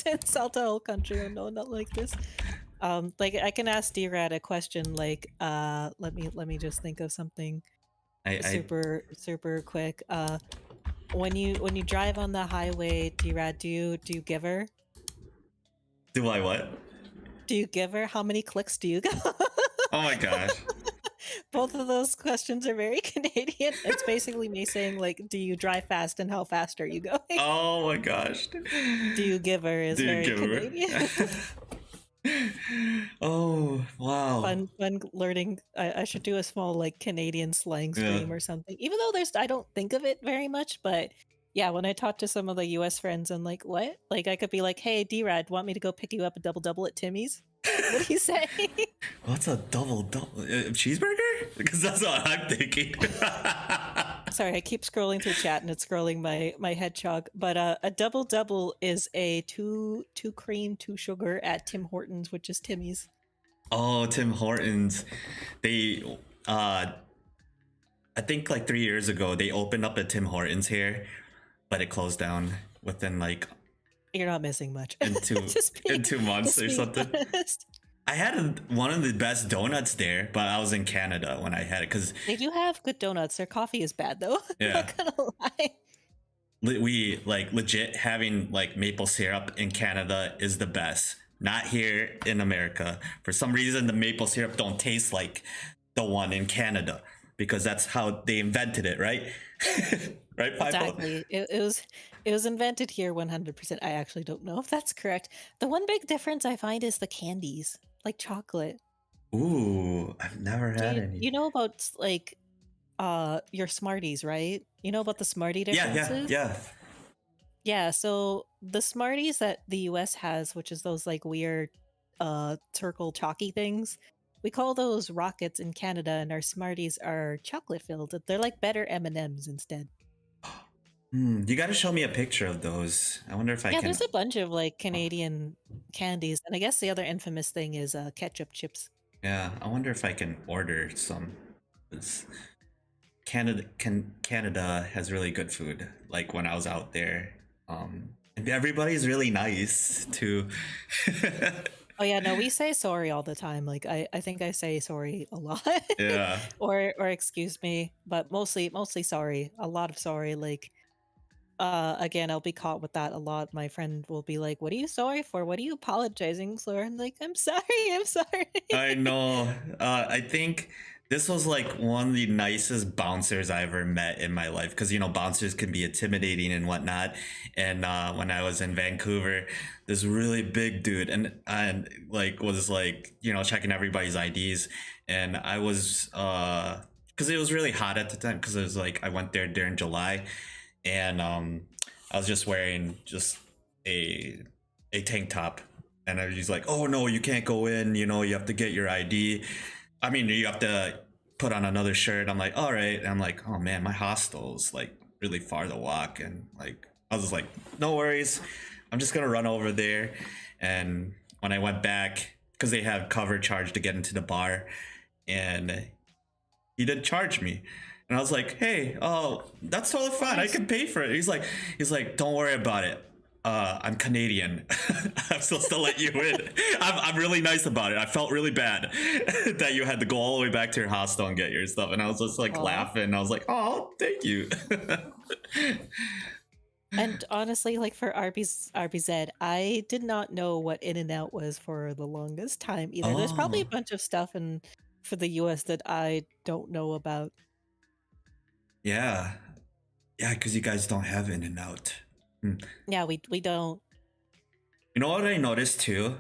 in Salta whole country. Oh no, not like this. Like I can ask d-Rad a question like let me just think of something super quick. When you drive on the highway, d-Rad, do you give her? Do I what? Do you give her? How many clicks do you go? Oh my gosh. Both of those questions are very Canadian. It's basically me saying like, do you drive fast and how fast are you going? Oh my gosh. Do you give her is very Canadian. Oh wow. Fun learning. I should do a small like Canadian slang stream or something. Even though I don't think of it very much, but yeah, when I talk to some of the US friends, I'm like, what? Like I could be like, hey d-Rad, want me to go pick you up a double at Timmy's? What do you say? What's a double cheeseburger? Because that's what I'm thinking. Sorry, I keep scrolling through chat and it's scrolling my hedgehog. But a double is a two cream, 2 sugar at Tim Hortons, which is Timmy's. Oh, Tim Hortons. They I think like 3 years ago they opened up a Tim Hortons here, but it closed down within like you're not missing much. in 2 months or something. Honest. I had one of the best donuts there, but I was in Canada when I had it because they do have good donuts. Their coffee is bad though. Yeah. Not gonna lie. We like legit having like maple syrup in Canada is the best. Not here in America. For some reason, the maple syrup don't taste like the one in Canada because that's how they invented it, right? Right, exactly. It was invented here 100%. I actually don't know if that's correct. The one big difference I find is the candies, like chocolate. Ooh, I've never had any. You know about like your Smarties, right? You know about the Smartie differences? Yeah, so the Smarties that the US has, which is those like weird circle chalky things, we call those rockets in Canada, and our Smarties are chocolate filled. They're like better M&Ms instead. You got to show me a picture of those. I wonder if I can. Yeah, there's a bunch of like Canadian candies, and I guess the other infamous thing is ketchup chips. Yeah, I wonder if I can order some. Canada has really good food. Like when I was out there, everybody's really nice too. Oh yeah, no, we say sorry all the time. Like I think I say sorry a lot. Yeah. or excuse me, but mostly sorry. A lot of sorry. Like again, I'll be caught with that a lot. My friend will be like, "What are you sorry for? What are you apologizing for?" I'm like, "I'm sorry. I'm sorry." I know. I think this was like one of the nicest bouncers I ever met in my life because, you know, bouncers can be intimidating and whatnot. And when I was in Vancouver, this really big dude and like was like, you know, checking everybody's IDs. And I was because it was really hot at the time because it was like I went there during July and I was just wearing just a tank top. And I was just like, oh no, you can't go in. You know, you have to get your ID. I mean, you have to put on another shirt. I'm like, all right. And I'm like, oh man, my hostel's like really far to walk. And like, I was just like, no worries. I'm just going to run over there. And when I went back, because they have cover charge to get into the bar, and he did charge me. And I was like, hey, oh, that's totally fine. I can pay for it. He's like, don't worry about it. I'm Canadian. I'm supposed to let you in. I'm really nice about it. I felt really bad that you had to go all the way back to your hostel and get your stuff. And I was just like laughing. I was like, oh, thank you. And honestly, like for RBZ, I did not know what In-N-Out was for the longest time either. There's probably a bunch of stuff for the US that I don't know about. Yeah, because you guys don't have In-N-Out. Yeah, we don't. You know what I noticed too?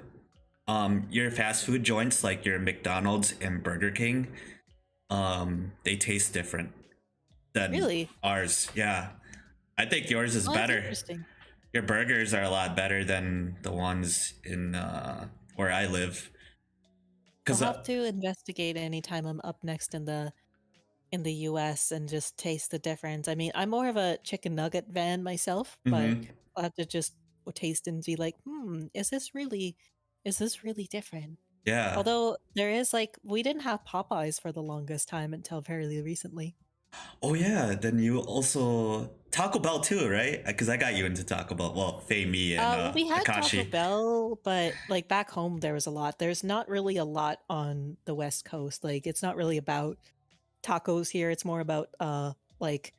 Your fast food joints like your McDonald's and Burger King, they taste different than Really? ours. Yeah. I think yours is Oh, that's better. interesting. Your burgers are a lot better than the ones in where I live. I'll Cause have to investigate anytime I'm up next in the US and just taste the difference. I mean, I'm more of a chicken nugget fan myself, but mhm. I'll have to just taste and be like, is this really different? Yeah. Although there is like we didn't have Popeyes for the longest time until fairly recently. Oh yeah. Then you also Taco Bell too, right? Because I got you into Taco Bell. Well, Fei, me, and We had Taco Akashi. Bell, but like back home there was a lot. There's not really a lot on the West Coast. Like it's not really about tacos here. It's more about like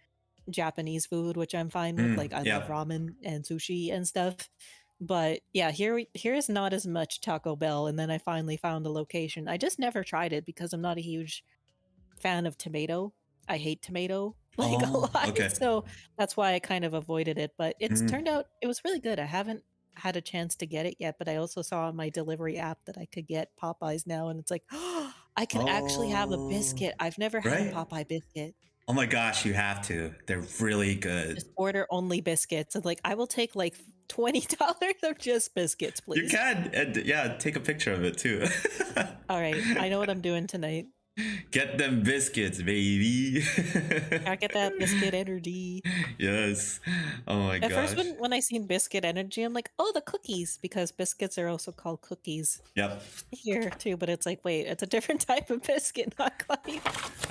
Japanese food, which I'm fine with. Like I love Yep. ramen and sushi and stuff. But yeah, here is not as much Taco Bell. And then I finally found a location. I just never tried it because I'm not a huge fan of tomato. I hate tomato like a Oh, lot. okay. So that's why I kind of avoided it. But it's Mhm. turned out it was really good. I haven't had a chance to get it yet, but I also saw on my delivery app that I could get Popeyes now. And it's like, oh, I can actually have a Oh, biscuit. I've never had a right. Popeye biscuit. Oh my gosh, you have to. They're really good. Just order only biscuits. And like, I will take like $20 of just biscuits, You please. can, and yeah, take a picture of it too. All right. I know what I'm doing tonight. Get them biscuits, baby. I get that biscuit energy. Yes. Oh my At first, gosh. when I seen biscuit energy, I'm like, oh, the cookies, because biscuits are also called cookies Yep. here too. But it's like, wait, it's a different type of biscuit, not quite.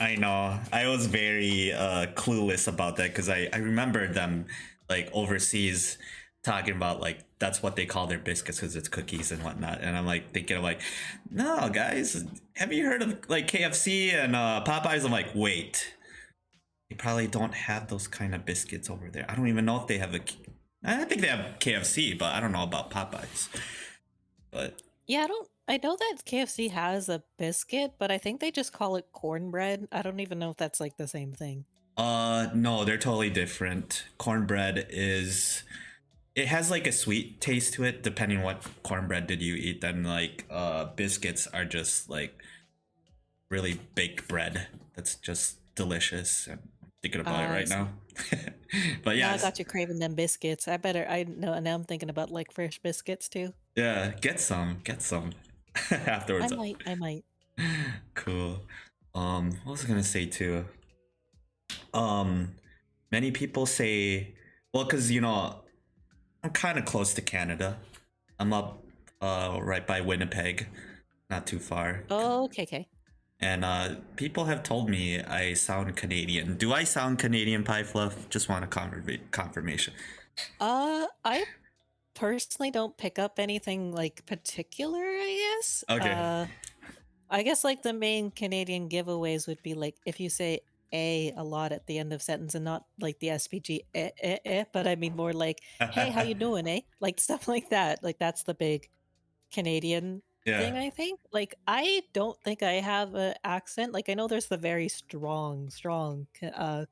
I know. I was very clueless about that because I remember them like overseas talking about like that's what they call their biscuits because it's cookies and whatnot. And I'm like thinking of like, no, guys, have you heard of like KFC and Popeyes? I'm like, wait, they probably don't have those kind of biscuits over there. I don't even know if they have a. I think they have KFC, but I don't know about Popeyes. But Yeah, I know that KFC has a biscuit, but I think they just call it cornbread. I don't even know if that's like the same thing. no, they're totally different. Cornbread is it has like a sweet taste to it depending what cornbread did you eat. Then like biscuits are just like really baked bread that's just delicious. I'm thinking about it I right see. now. But Now yeah, I got you craving them biscuits. I know now I'm thinking about like fresh biscuits too. yeah, get some afterwards. I might. Cool. What was I gonna say too? Um, many people say, well, because you know, I'm kind of close to Canada. I'm up, right by Winnipeg, not too far. Oh, okay. And people have told me I sound Canadian. Do I sound Canadian, PieFluff? Just want a confirmation. I personally don't pick up anything like particular, I guess. Okay. I guess like the main Canadian giveaways would be like if you say a lot at the end of sentence and not like the SPG but I mean more like, hey, how you doing, eh? Like stuff like that. Like that's the big Canadian Yeah. thing, I think. Like I don't think I have an accent. Like I know there's the very strong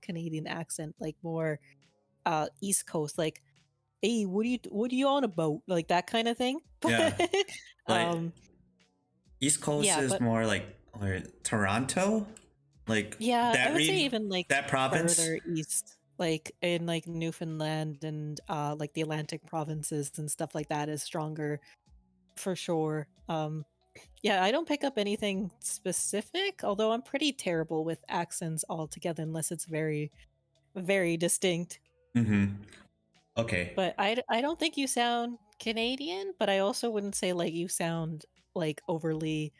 Canadian accent, like more East Coast, like, hey, what are you on about? Like that kind of thing. Yeah. But Like East Coast yeah, is but more like or Toronto, like yeah, I that would say region, even like that province. further east, like in like Newfoundland and like the Atlantic provinces and stuff like that is stronger for sure. Yeah, I don't pick up anything specific, although I'm pretty terrible with accents altogether unless it's very, very distinct. Mm-hmm. Okay. But I don't think you sound Canadian, but I also wouldn't say like you sound like overly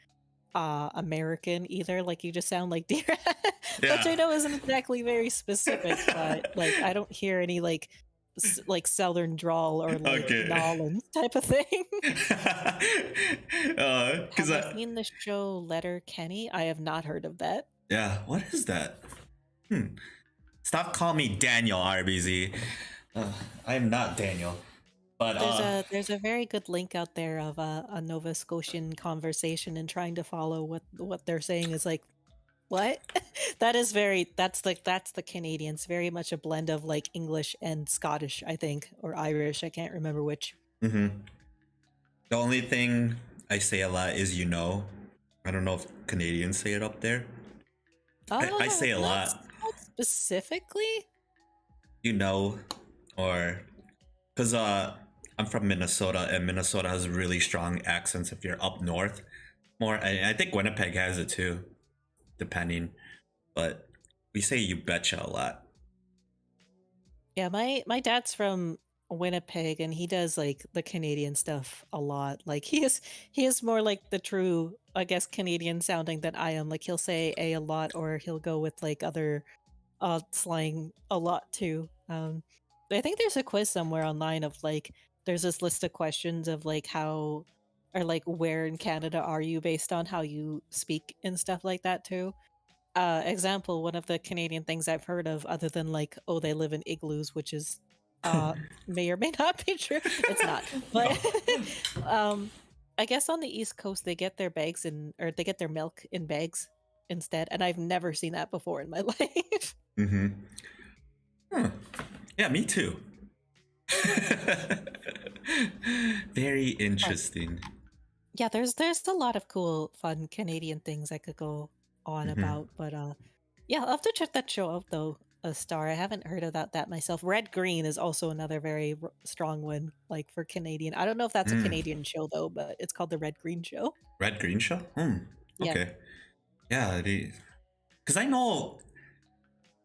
American either. Like you just sound like d-Rad, which Yeah. I know isn't exactly very specific, but like I don't hear any like like southern drawl or like Okay. Nolans type of thing. Because Have you seen the show Letter Kenny? I have not heard of that. yeah, what is that? Stop calling me Daniel, RBZ. I am not Daniel. But There's a very good link out there of a Nova Scotian conversation and trying to follow what they're saying is like What? That's the Canadians, very much a blend of like English and Scottish, I think, or Irish. I can't remember which. The only thing I say a lot is I don't know if Canadians say it up there. I say a lot. Not specifically. Or because I'm from Minnesota, and Minnesota has really strong accents if you're up north more. I think Winnipeg has it too, depending. But we say "you betcha" a lot. Yeah, my dad's from Winnipeg, and he does like the Canadian stuff a lot. Like he is more like the true, I guess, Canadian sounding than I am. Like he'll say a lot, or he'll go with like other slang a lot too. I think there's a quiz somewhere online of like there's this list of questions of like how or like where in Canada are you based on how you speak and stuff like that too. Example, one of the Canadian things I've heard of, other than like, oh, they live in igloos, which is may or may not be true. It's not, but I guess on the East Coast they get their they get their milk in bags instead, and I've never seen that before in my life. Huh. Yeah, me too. Very interesting. Yeah, there's a lot of cool, fun Canadian things I could go on about, but yeah, I'll have to check that show out though. A Star, I haven't heard of that myself. Red Green is also another very strong one, like for Canadian. I don't know if that's a Canadian show though, but it's called the Red Green Show. Red Green Show? Yeah. Okay. Yeah, because I know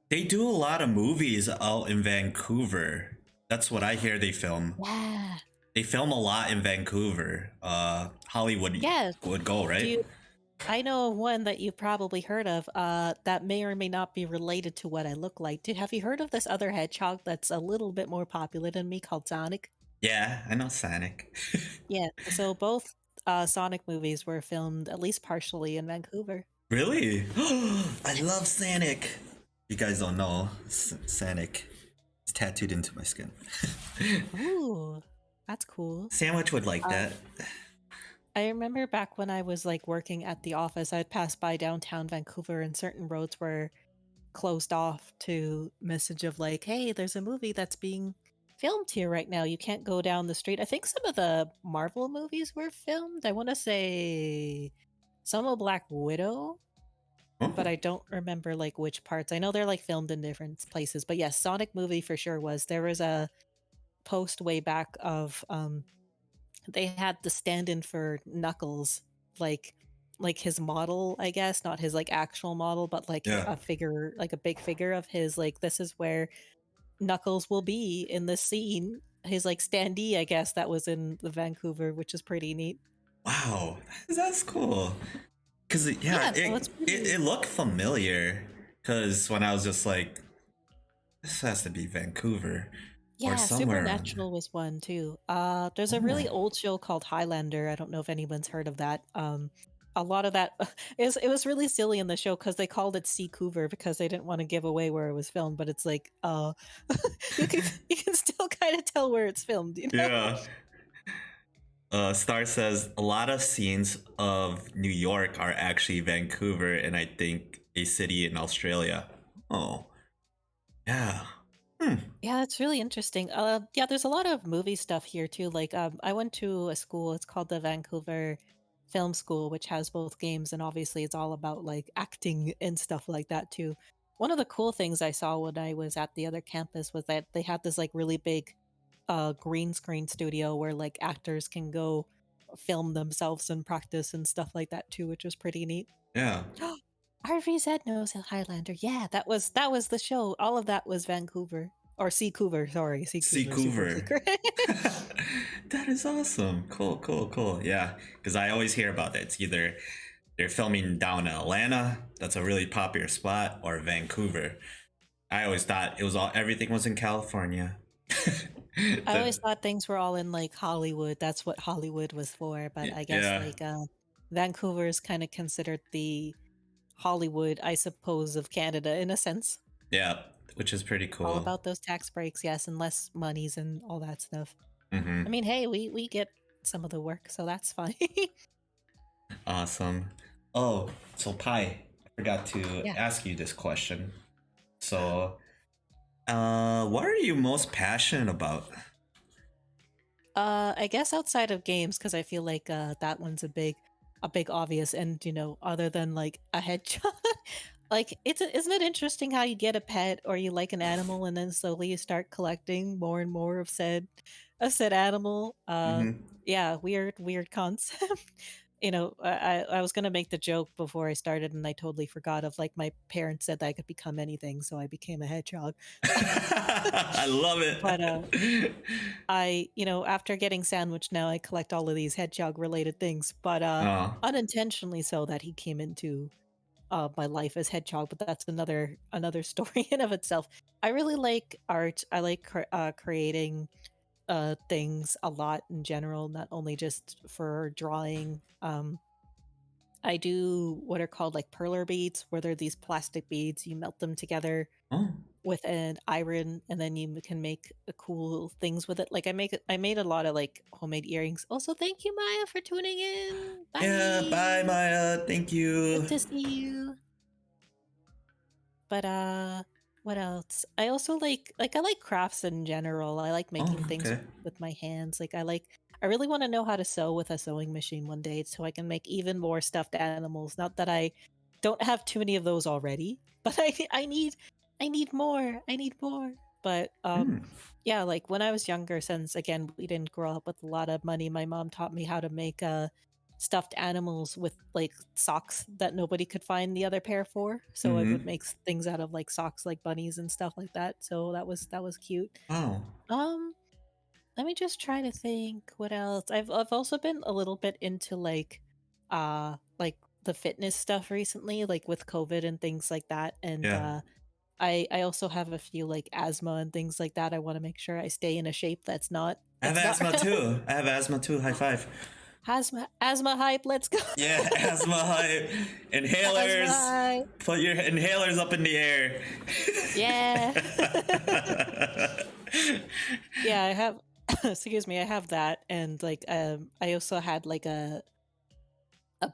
they do a lot of movies out in Vancouver. That's what I hear they film. Yeah. They film a lot in Vancouver. Hollywood would go, right? I know one that you've probably heard of that may or may not be related to what I look like. Have you heard of this other hedgehog that's a little bit more popular than me called Sonic? Yeah, I know Sonic. Yeah, so both Sonic movies were filmed at least partially in Vancouver. Really? I love Sonic. You guys don't know, Sonic is tattooed into my skin. Ooh, that's cool. Sandwich would like that. I remember back when I was like working at the office, I'd pass by downtown Vancouver and certain roads were closed off to message of like, hey, there's a movie that's being filmed here right now. You can't go down the street. I think some of the Marvel movies were filmed. I want to say some of Black Widow, but I don't remember like which parts. I know they're like filmed in different places, but yes, Sonic movie for sure was. There was a post way back of they had the stand-in for Knuckles, like his model, I guess, not his like actual model, but like a figure, like a big figure of his, like this is where Knuckles will be in this scene. His like standee, I guess, that was in the Vancouver, which is pretty neat. Wow, that's cool. Cause it looked familiar. Cause when I was just like, this has to be Vancouver. Yeah, Supernatural was one too. There's a really old show called Highlander. I don't know if anyone's heard of that. A lot of that it was really silly in the show because they called it Seacouver because they didn't want to give away where it was filmed. But it's like, you can still kind of tell where it's filmed. You know? Yeah. Star says a lot of scenes of New York are actually Vancouver, and I think a city in Australia. Oh, yeah. Yeah, that's really interesting. Yeah, there's a lot of movie stuff here too. Like, I went to a school. It's called the Vancouver Film School, which has both games, and obviously it's all about like acting and stuff like that too. One of the cool things I saw when I was at the other campus was that they had this like really big green screen studio where like actors can go film themselves and practice and stuff like that too, which was pretty neat. Yeah. RVZ knows Highlander. Yeah, that was the show. All of that was Vancouver or Seacouver. Sorry, Seacouver. That is awesome. Cool. Yeah, because I always hear about that. It's either they're filming down in Atlanta, that's a really popular spot, or Vancouver. I always thought everything was in California. I always thought things were all in like Hollywood. That's what Hollywood was for. But I guess like Vancouver is kind of considered the Hollywood, I suppose, of Canada in a sense. Yeah, which is pretty cool. All about those tax breaks, yes, and less monies and all that stuff. I mean, hey, we get some of the work, so that's fine. Awesome. Oh, so Pi, I forgot to Yeah. ask you this question. So, what are you most passionate about? I guess outside of games, because I feel like that one's a big obvious, and other than like a hedgehog, like isn't it interesting how you get a pet or you like an animal and then slowly you start collecting more and more of said animal. Mm-hmm. Yeah, weird concept. I was gonna make the joke before I started, and I totally forgot of like my parents said that I could become anything, so I became a hedgehog. I love But it. after getting sandwiched, now I collect all of these hedgehog related things, but Oh, unintentionally so that he came into my life as hedgehog, but that's another story in of itself. I really like art. I like creating things a lot in general, not only just for drawing. I do what are called like perler beads, where they're these plastic beads. You melt them together oh, with an iron, and then you can make cool things with it. Like I made a lot of like homemade earrings. Also, thank you, Maya, for tuning in. yeah. Bye, Bye. Maya. Thank Good you. to see you. But what else? I also I like crafts in general. I like Oh, making things okay. with my hands. I really want to know how to sew with a sewing machine one day so I can make even more stuffed animals. Not that I don't have too many of those already, but I need more. I need more. But Mm. yeah, like when I was younger, since again we didn't grow up with a lot of money, my mom taught me how to make stuffed animals with like socks that nobody could find the other pair for. So I would Mm-hmm. make things out of like socks, like bunnies and stuff like that. So that was cute. Wow. Um, let me just try to think what else. I've also been a little bit into like the fitness stuff recently, like with COVID and things like that. And Yeah. I also have a few like asthma and things like that. I want to make sure I stay in a shape I have that's not asthma too. I have asthma too. High five. asthma hype. Let's go. Yeah, asthma hype. Asthma Inhalers. hype. Put your inhalers up in the air. Yeah. Yeah, I have excuse me, I have that, and like I also had like a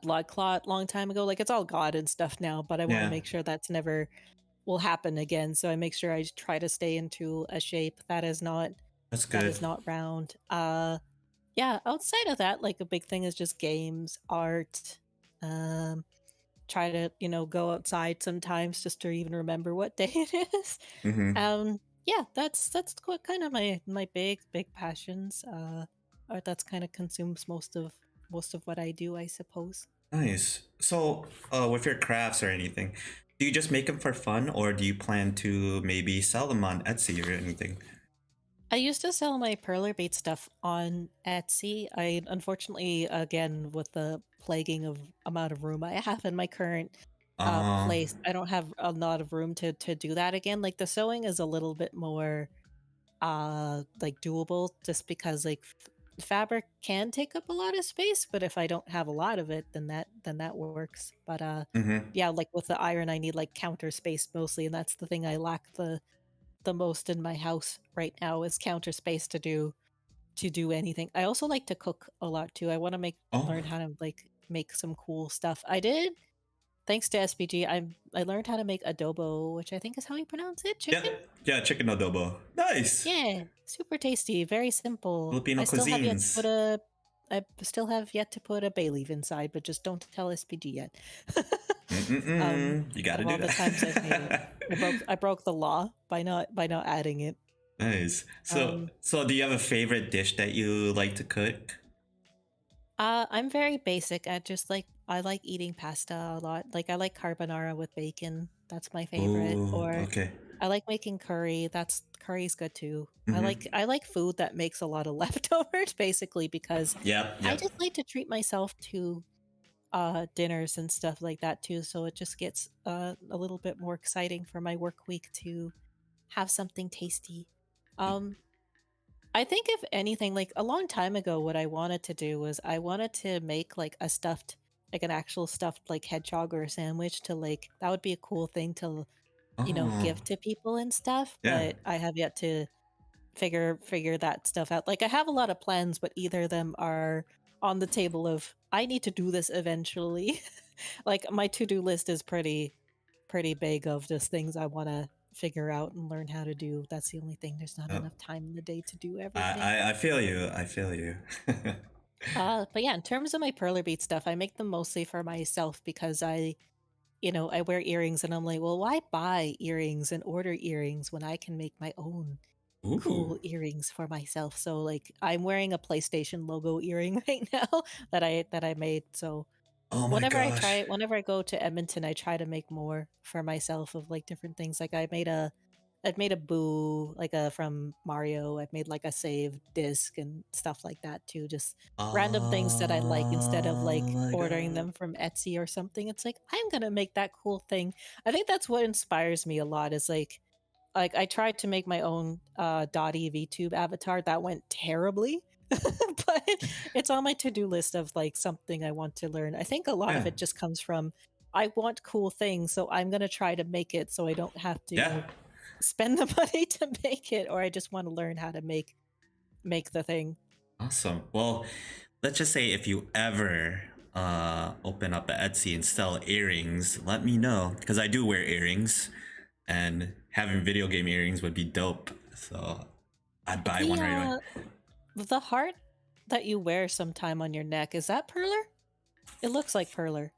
blood clot long time ago. Like it's all God and stuff now, but I want to Yeah, make sure that's never will happen again. So I make sure I try to stay into a shape that's that good. is not round. Yeah, outside of that, like a big thing is just games, art. Um Try to, go outside sometimes just to even remember what day it is. Mm-hmm. Yeah, that's what kind of my big passions. Art that's kind of consumes most of what I do, I suppose. Nice. So, with your crafts or anything, do you just make them for fun, or do you plan to maybe sell them on Etsy or anything? I used to sell my perler bead stuff on Etsy. I unfortunately, again, with the plaguing of amount of room I have in my current Uh, place, I don't have a lot of room to do that again. Like the sewing is a little bit more like doable, just because like fabric can take up a lot of space, but if I don't have a lot of it, then that works. But mm-hmm. yeah, like with the iron I need like counter space mostly, and that's the thing I lack the most in my house right now is counter space to do anything. I also like to cook a lot too. I want to make Oh, learn how to like make some cool stuff. I did, thanks to SPG. I learned how to make adobo, which I think is how you pronounce it. yeah, Chicken. yeah, chicken adobo. Nice. Yeah, super tasty, very simple. Filipino cuisines. I still have yet to put a bay leaf inside, but just don't tell SPG yet. You gotta of do all the times I've made it, that. I broke the law by not adding it. Nice. So, Um, do you have a favorite dish that you like to cook? I'm very basic. I like eating pasta a lot. Like I like carbonara with bacon. That's my favorite. Oh, Or okay. I like making curry. Curry's good too. I Mm-hmm. like I like food that makes a lot of leftovers basically, because Yep, I yep. just like to treat myself to dinners and stuff like that too, so it just gets a little bit more exciting for my work week to have something tasty. Um I think if anything, like a long time ago, what I wanted to do was I wanted to make like an actual stuffed like hedgehog or a sandwich to like that would be a cool thing to Oh, give to people and stuff. yeah. But I have yet to figure that stuff out. Like I have a lot of plans, but either of them are on the table of I need to do this eventually. Like my to-do list is pretty big of just things I want to figure out and learn how to do. That's the only thing. There's not enough time in the day to do everything. I feel you. I feel you. But yeah, in terms of my perler bead stuff, I make them mostly for myself because I wear earrings and I'm like, well, why buy earrings and order earrings when I can make my own cool Ooh. earrings for myself? So like I'm wearing a PlayStation logo earring right now that I made. So Oh my gosh. whenever I go to Edmonton, I try to make more for myself of like different things. Like I've made a Boo, like a from Mario. I've made like a save disc and stuff like that too. Just random things that I like instead of Oh like my ordering god. them from Etsy or something. It's like I'm gonna make that cool thing. I think that's what inspires me a lot. Is like I tried to make my own Dottie VTube avatar. That went terribly. But it's on my to-do list of like something I want to learn. I think a lot of Yeah. it just comes from I want cool things, so I'm gonna try to make it so I don't have to Yeah. spend the money to make it, or I just want to learn how to make the thing. Awesome. Well, let's just say if you ever open up an Etsy and sell earrings, let me know because I do wear earrings, and having video game earrings would be dope. So I'd buy one right away. The heart that you wear sometime on your neck, is that perler? It looks like perler.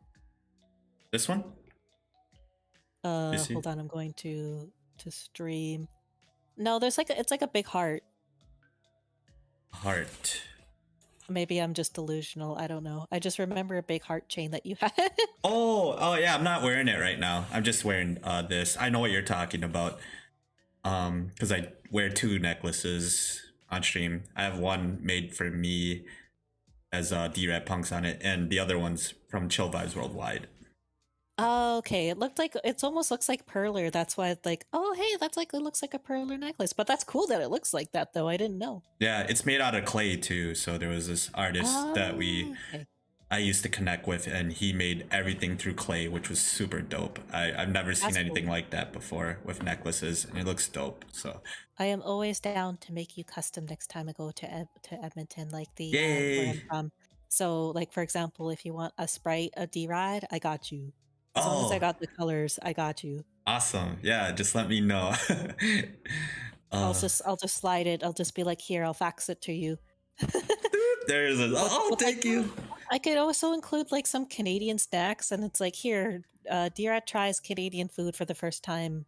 This one? You see? Hold on, I'm going to stream. No, there's like it's like a big heart. Heart. Maybe I'm just delusional. I don't know. I just remember a big heart chain that you had. Oh yeah, I'm not wearing it right now. I'm just wearing this. I know what you're talking about. Because I wear 2 necklaces on stream. I have one made for me as d-Rad punks on it, and the other one's from Chill Vibes Worldwide. Oh, okay. It almost looks like perler. That's why it's like, oh hey, it looks like a perler necklace. But that's cool that it looks like that though. I didn't know. Yeah, it's made out of clay too. So there was this artist that Okay. I used to connect with, and he made everything through clay, which was super dope. I've never seen That's anything cool. like that before with necklaces, and it looks dope. So I am always down to make you custom next time I go to Edmonton, like the where I'm yay! from. So, like for example, if you want a Sprite, a d-Rad, I got you. As long as I Oh, got the colors, I got you. awesome! Yeah, just let me know. uh, I'll just slide it. I'll just be like, here, I'll fax it to you. there's a oh, With, thank you. I could also include like some Canadian snacks, and it's like, here, d-Rad tries Canadian food for the first time.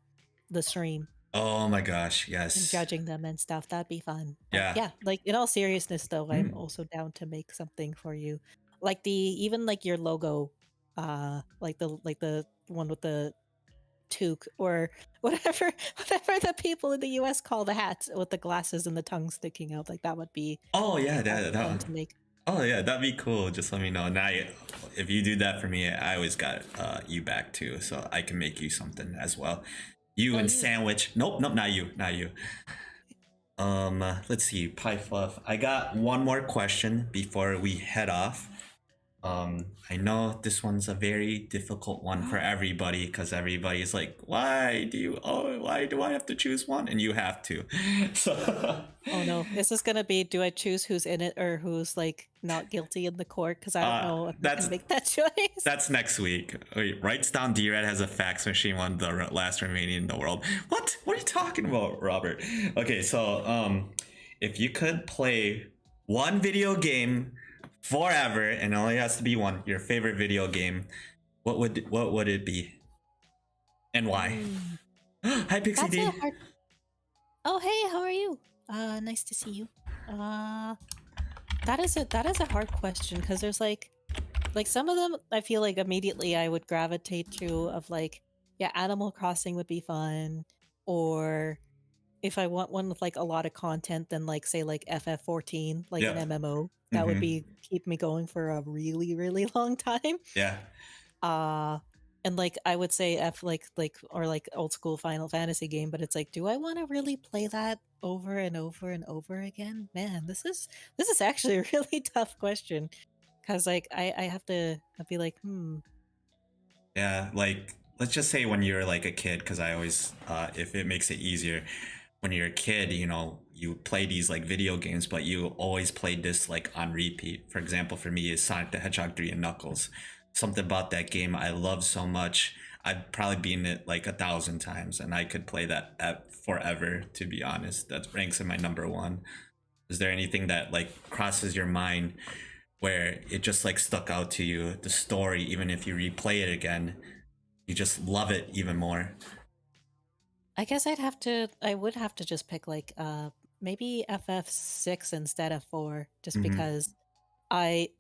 The stream. Oh my gosh, And yes. judging them and stuff. That'd be fun. But Yeah. yeah, like in all seriousness though, I'm also down to make something for you. Like even like your logo, like the one with the toque or whatever whatever the people in the US call the hats with the glasses and the tongue sticking out. Like that would be Oh yeah, that fun one. to make. Oh yeah, that'd be cool. Just let me know. Now, if you do that for me, I always got you back too, so I can make you something as well. You and Sandwich. Nope, not you, not you. Let's see, PieFluff. I got one more question before we head off. I know this one's a very difficult one for everybody because everybody's like, why do I have to choose one? And you have to. So Oh no, this is gonna be, do I choose who's in it or who's like not guilty in the court? Because I don't know if I can make that choice. That's next week. Wait, writes down d-Rad has a fax machine, one of the last remaining in the world. What are you talking about, Robert? Okay, so if you could play one video game forever, and it only has to be one, your favorite video game, what would it be, and why? Hi, Pixie That's D. a hard. Oh hey, how are you? Nice to see you. That is a hard question because there's like some of them I feel like immediately I would gravitate to of like, yeah, Animal Crossing would be fun, or if I want one with like a lot of content, then like say like FF14, like Yeah. an MMO, that would be keep me going for a really really long time. Yeah. And like I would say F or like old school Final Fantasy game, but it's like, do I want to really play that over and over and over again? Man, this is actually a really tough question because like I have to I'd be like, Yeah, like let's just say when you're like a kid, because I always, if it makes it easier, when you're a kid, you play these like video games, but you always played this like on repeat. For example, for me, is Sonic the Hedgehog 3 and Knuckles. something about that game I love so much. I've probably beaten it like 1,000 times, and I could play that at forever. To be honest, that ranks in my number one. Is there anything that like crosses your mind where it just like stuck out to you? The story, even if you replay it again, you just love it even more. I guess I would have to just pick like maybe FF6 instead of 4, just because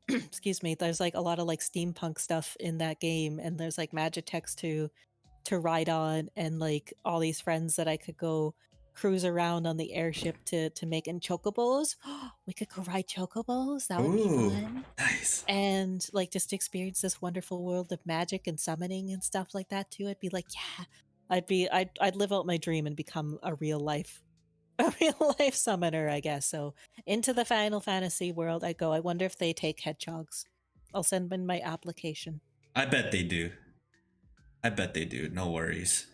excuse me, there's like a lot of like steampunk stuff in that game, and there's like Magitex to ride on, and like all these friends that I could go cruise around on the airship to make in chocobos. We could go ride chocobos. That would be fun. Nice. And like just experience this wonderful world of magic and summoning and stuff like that too. I'd be like, yeah, I'd live out my dream and become a real life summoner, I guess. So into the Final Fantasy world I go. I wonder if they take hedgehogs. I'll send in my application. I bet they do. No worries.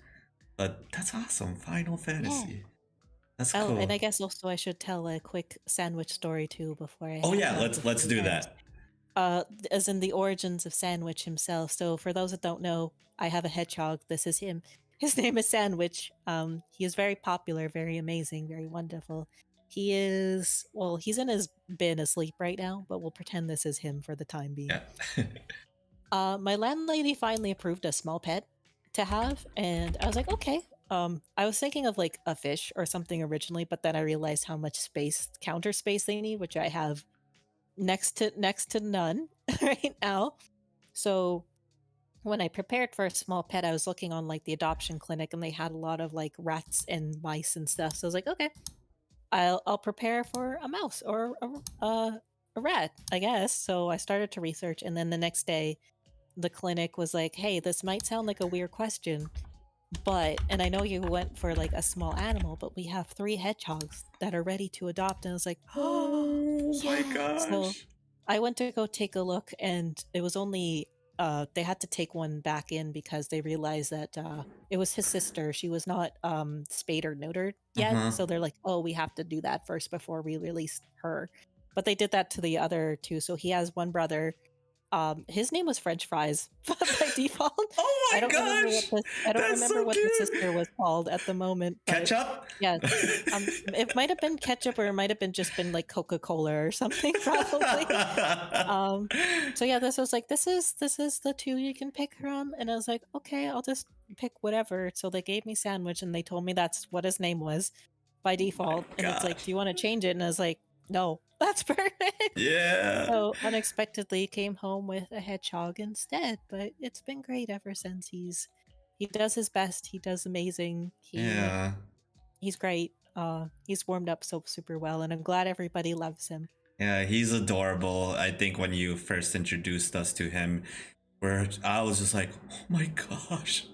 But that's awesome. Final Fantasy. Yeah. That's cool. Oh, and I guess also I should tell a quick sandwich story too before I. Oh yeah, let's do that. As in the origins of Sandwich himself. So for those that don't know, I have a hedgehog. This is him. His name is Sandwich. He is very popular, very amazing, very wonderful. He's in his bin asleep right now, but we'll pretend this is him for the time being. Yeah. My landlady finally approved a small pet to have, and I was like, okay. I was thinking of like a fish or something originally, but then I realized how much counter space they need, which I have next to none right now. So when I prepared for a small pet, I was looking on like the adoption clinic, and they had a lot of like rats and mice and stuff. So I was like, okay, I'll prepare for a mouse or a rat, I guess. So I started to research, and then the next day, the clinic was like, hey, this might sound like a weird question, and I know you went for like a small animal, but we have 3 hedgehogs that are ready to adopt. And I was like, oh my gosh. So I went to go take a look, and it was only they had to take one back in because they realized that it was his sister. She was not spayed or neutered yet. So they're like, oh, we have to do that first before we release her. But they did that to the other 2. So he has one brother. His name was French Fries by default. Oh my gosh! I don't remember what the sister was called at the moment. Ketchup? Yeah. It might have been ketchup, or it might have been like Coca-Cola or something, probably. So yeah, this was like, this is the 2 you can pick from. And I was like, okay, I'll just pick whatever. So they gave me Sandwich, and they told me that's what his name was by default. And it's like, do you want to change it? And I was like, no, that's perfect. Yeah. So unexpectedly came home with a hedgehog instead, but it's been great ever since. He does his best. He does amazing. He's great. He's warmed up so super well, and I'm glad everybody loves him. Yeah, he's adorable. I think when you first introduced us to him, I was just like, oh my gosh,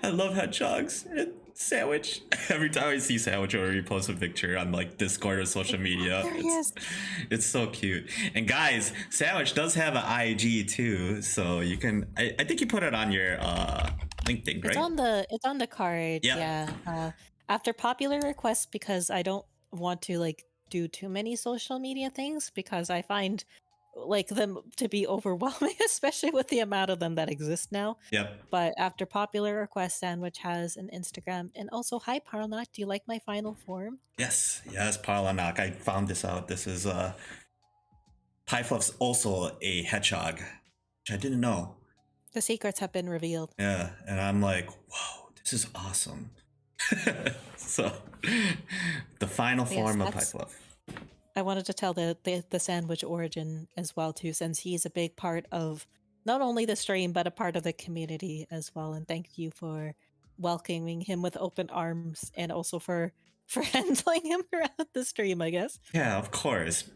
I love hedgehogs. Sandwich. Every time I see Sandwich or he posts a picture on like Discord or social media, it's so cute. And guys, Sandwich does have an IG too, so you can. I think you put it on your LinkedIn, right? It's on the card. Yep. Yeah. After popular requests, because I don't want to like do too many social media things, because I find like them to be overwhelming, especially with the amount of them that exist now. Yep. But after popular request, Sandwich has an Instagram. And also, hi Parlnak, do you like my final form? Yes, Parlnak. I found this out. This is PieFluff's also a hedgehog, which I didn't know. The secrets have been revealed. Yeah, and I'm like, whoa, this is awesome. So the final form of PieFluff. I wanted to tell the Sandwich origin as well too, since he's a big part of not only the stream but a part of the community as well. And thank you for welcoming him with open arms, and also for handling him around the stream, I guess. Yeah, of course.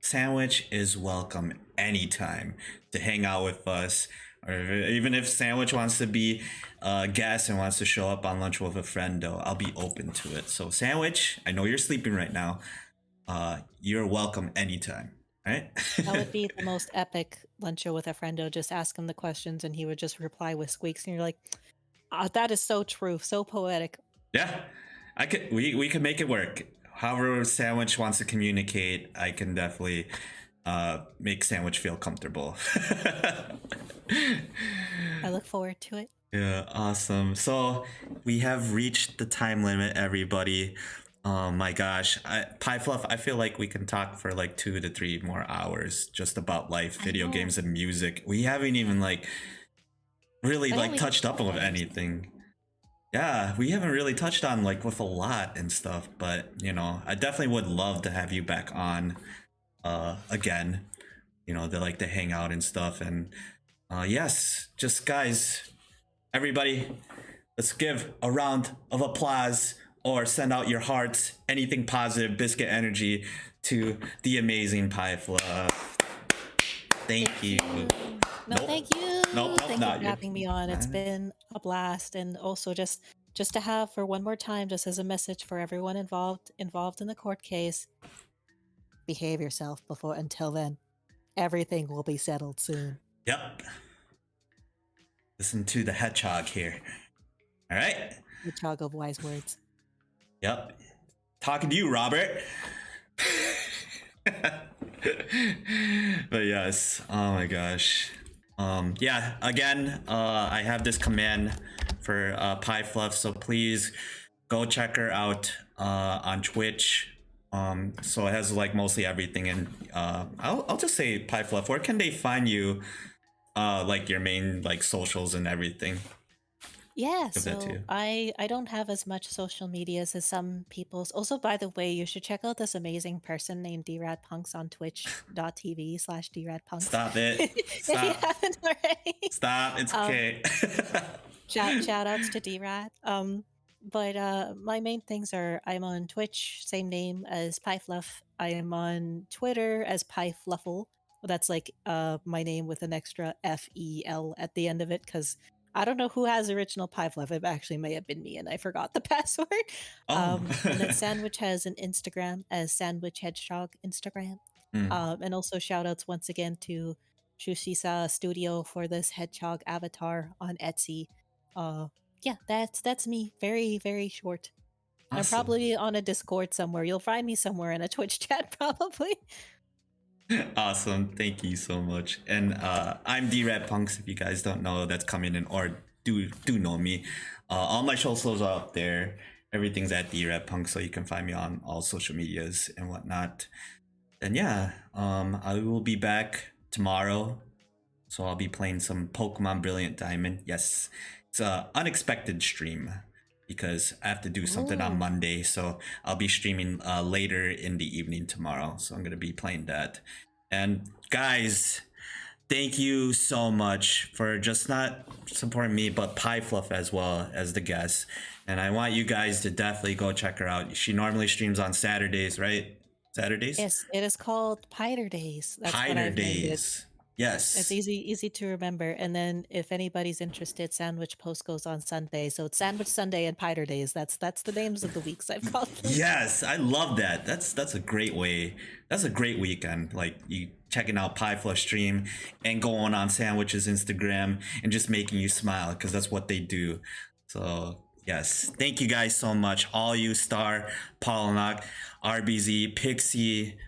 Sandwich is welcome anytime to hang out with us, or even if Sandwich wants to be a guest and wants to show up on lunch with a friend, though, I'll be open to it. So Sandwich, I know you're sleeping right now. You're welcome anytime, right? That would be the most epic luncho with a friendo. Just ask him the questions and he would just reply with squeaks, and you're like, that is so true, so poetic. Yeah, we can make it work. However Sandwich wants to communicate, I can definitely make Sandwich feel comfortable. I look forward to it. Yeah, awesome. So we have reached the time limit, everybody. Oh my gosh, PieFluff, I feel like we can talk for like 2 to 3 more hours just about life, video games, and music. We haven't even like really like touched up on anything. Yeah, we haven't really touched on like with a lot and stuff, but you know, I definitely would love to have you back on again. You know, they like to hang out and stuff. And yes, just guys, everybody, let's give a round of applause or send out your hearts, anything positive, biscuit energy to the amazing PieFluff. Thank you. No, thank you. Nope, Thank you not for you. having me on. It's been a blast, and also just to have for one more time, just as a message for everyone involved in the court case, behave yourself until then. Everything will be settled soon. Yep. Listen to the hedgehog here. All right. Hedgehog of wise words. Yep. Talking to you, Robert. But yes, oh my gosh. Yeah, again, I have this command for PieFluff, so please go check her out on Twitch. So it has like mostly everything, and I'll just say PieFluff, where can they find you? Like your main like socials and everything. Yeah, so I don't have as much social medias as some people's. Also, by the way, you should check out this amazing person named d-Rad PunX on twitch.tv/d-Rad PunX. Stop it. Stop. If you haven't already. Stop. It's okay. shout outs to d-Rad. But my main things are I'm on Twitch, same name as PieFluff. I am on Twitter as PieFluffle. That's like my name with an extra FEL at the end of it, because I don't know who has the original PieFluff. It actually may have been me, and I forgot the password. And then Sandwich has an Instagram as Sandwich Hedgehog Instagram. And also shout outs once again to Shushisa Studio for this hedgehog avatar on Etsy. Yeah, that's me. Very, very short. Awesome. I'm probably on a Discord somewhere. You'll find me somewhere in a Twitch chat, probably. Awesome. Thank you so much. And I'm d-Rad PunX, if you guys don't know that's coming in or do know me. All my socials are up there. Everything's at d-Rad PunX, so you can find me on all social medias and whatnot. And yeah, I will be back tomorrow. So I'll be playing some Pokemon Brilliant Diamond. Yes, it's an unexpected stream because I have to do something on Monday, so I'll be streaming later in the evening tomorrow. So I'm gonna be playing that. And guys, thank you so much for just not supporting me, but PieFluff as well as the guest. And I want you guys to definitely go check her out. She normally streams on Saturdays, right? Saturdays? Yes, it is called Piter Days. That's Piter Days. Yes. It's easy to remember. And then if anybody's interested, Sandwich Post goes on Sunday. So it's Sandwich Sunday and Piter Days. That's the names of the weeks I've called them. Yes, I love that. That's a great way. That's a great weekend. Like you checking out PieFluff stream and going on Sandwich's Instagram and just making you smile, because that's what they do. So yes, thank you guys so much. All you Star, Pollock, RBZ, Pixie,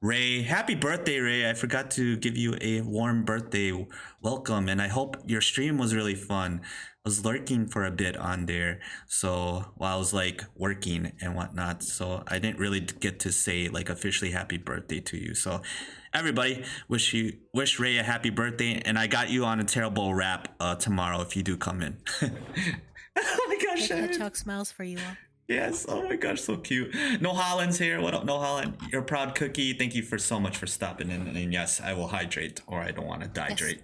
Ray, happy birthday, Ray. I forgot to give you a warm birthday welcome, and I hope your stream was really fun. I was lurking for a bit on there, so while I was like working and whatnot, so I didn't really get to say like officially happy birthday to you. So everybody, wish Ray a happy birthday, and I got you on a terrible rap tomorrow if you do come in. Oh my gosh, Hedgehog smiles for you all. Yes, oh my gosh, so cute. No Holland's here. What up, No Holland? You're a proud cookie. Thank you for so much for stopping in. And yes, I will hydrate, or I don't want to dehydrate.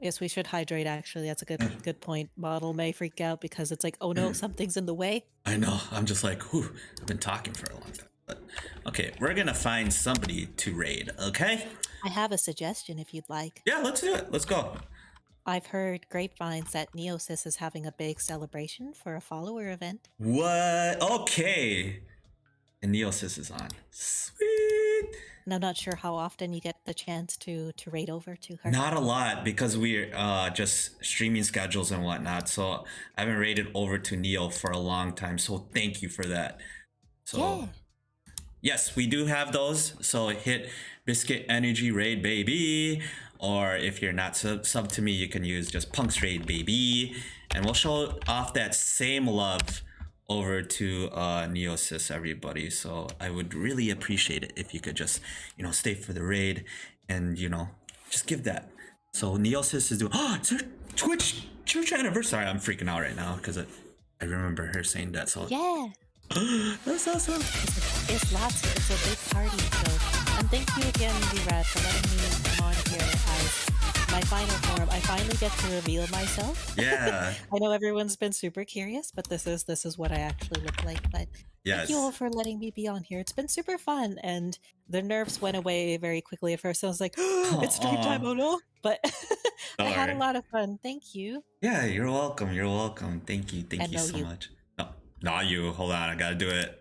Yes, we should hydrate, actually. That's a good point. Model may freak out because it's like, oh no, something's in the way. I know. I'm just like, whew, I've been talking for a long time. But okay, we're going to find somebody to raid, okay? I have a suggestion if you'd like. Yeah, let's do it. Let's go. I've heard grapevines that Neosys is having a big celebration for a follower event. What? Okay. And Neosys is on. Sweet. And I'm not sure how often you get the chance to raid over to her. Not a lot, because we're just streaming schedules and whatnot. So I haven't raided over to Neo for a long time. So thank you for that. So yes, we do have those. So hit Biscuit Energy Raid, baby. Or if you're not sub to me, you can use just PunX Raid, baby. And we'll show off that same love over to Neosys, everybody. So I would really appreciate it if you could just, stay for the raid and, just give that. So Neosys is doing, it's her Twitch anniversary. I'm freaking out right now because I remember her saying that. So Yeah. that's awesome. It's lots. It's a big party. So, and thank you again, d-Rad, for letting me come on here as my final form. I finally get to reveal myself. Yeah. I know everyone's been super curious, but this is what I actually look like. But Yes. thank you all for letting me be on here. It's been super fun, and the nerves went away very quickly. At first, I was like, "It's stream time, oh no!" But I had a lot of fun. Thank you. Yeah, you're welcome. You're welcome. Thank you. Thank you so you. much. No, not you. Hold on. I gotta do it.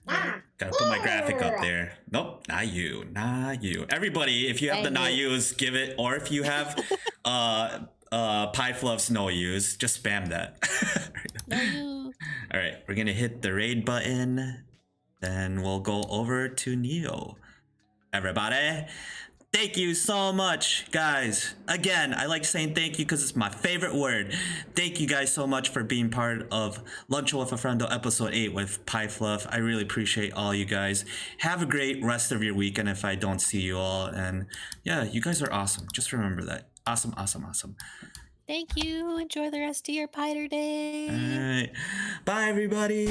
Gotta put my graphic up there. Nope, not you. Not you. Everybody, if you have the not yous, give it. Or if you have PieFluff's no yous, just spam that. All right, we're gonna hit the raid button. Then we'll go over to Neo. Everybody, thank you so much, guys. Again, I like saying thank you because it's my favorite word. Thank you guys so much for being part of Lunch with a Friendo episode 8 with PieFluff. I really appreciate all you guys. Have a great rest of your weekend if I don't see you all. And yeah, you guys are awesome. Just remember that. Awesome, awesome, awesome. Thank you. Enjoy the rest of your Piter day. All right. Bye, everybody.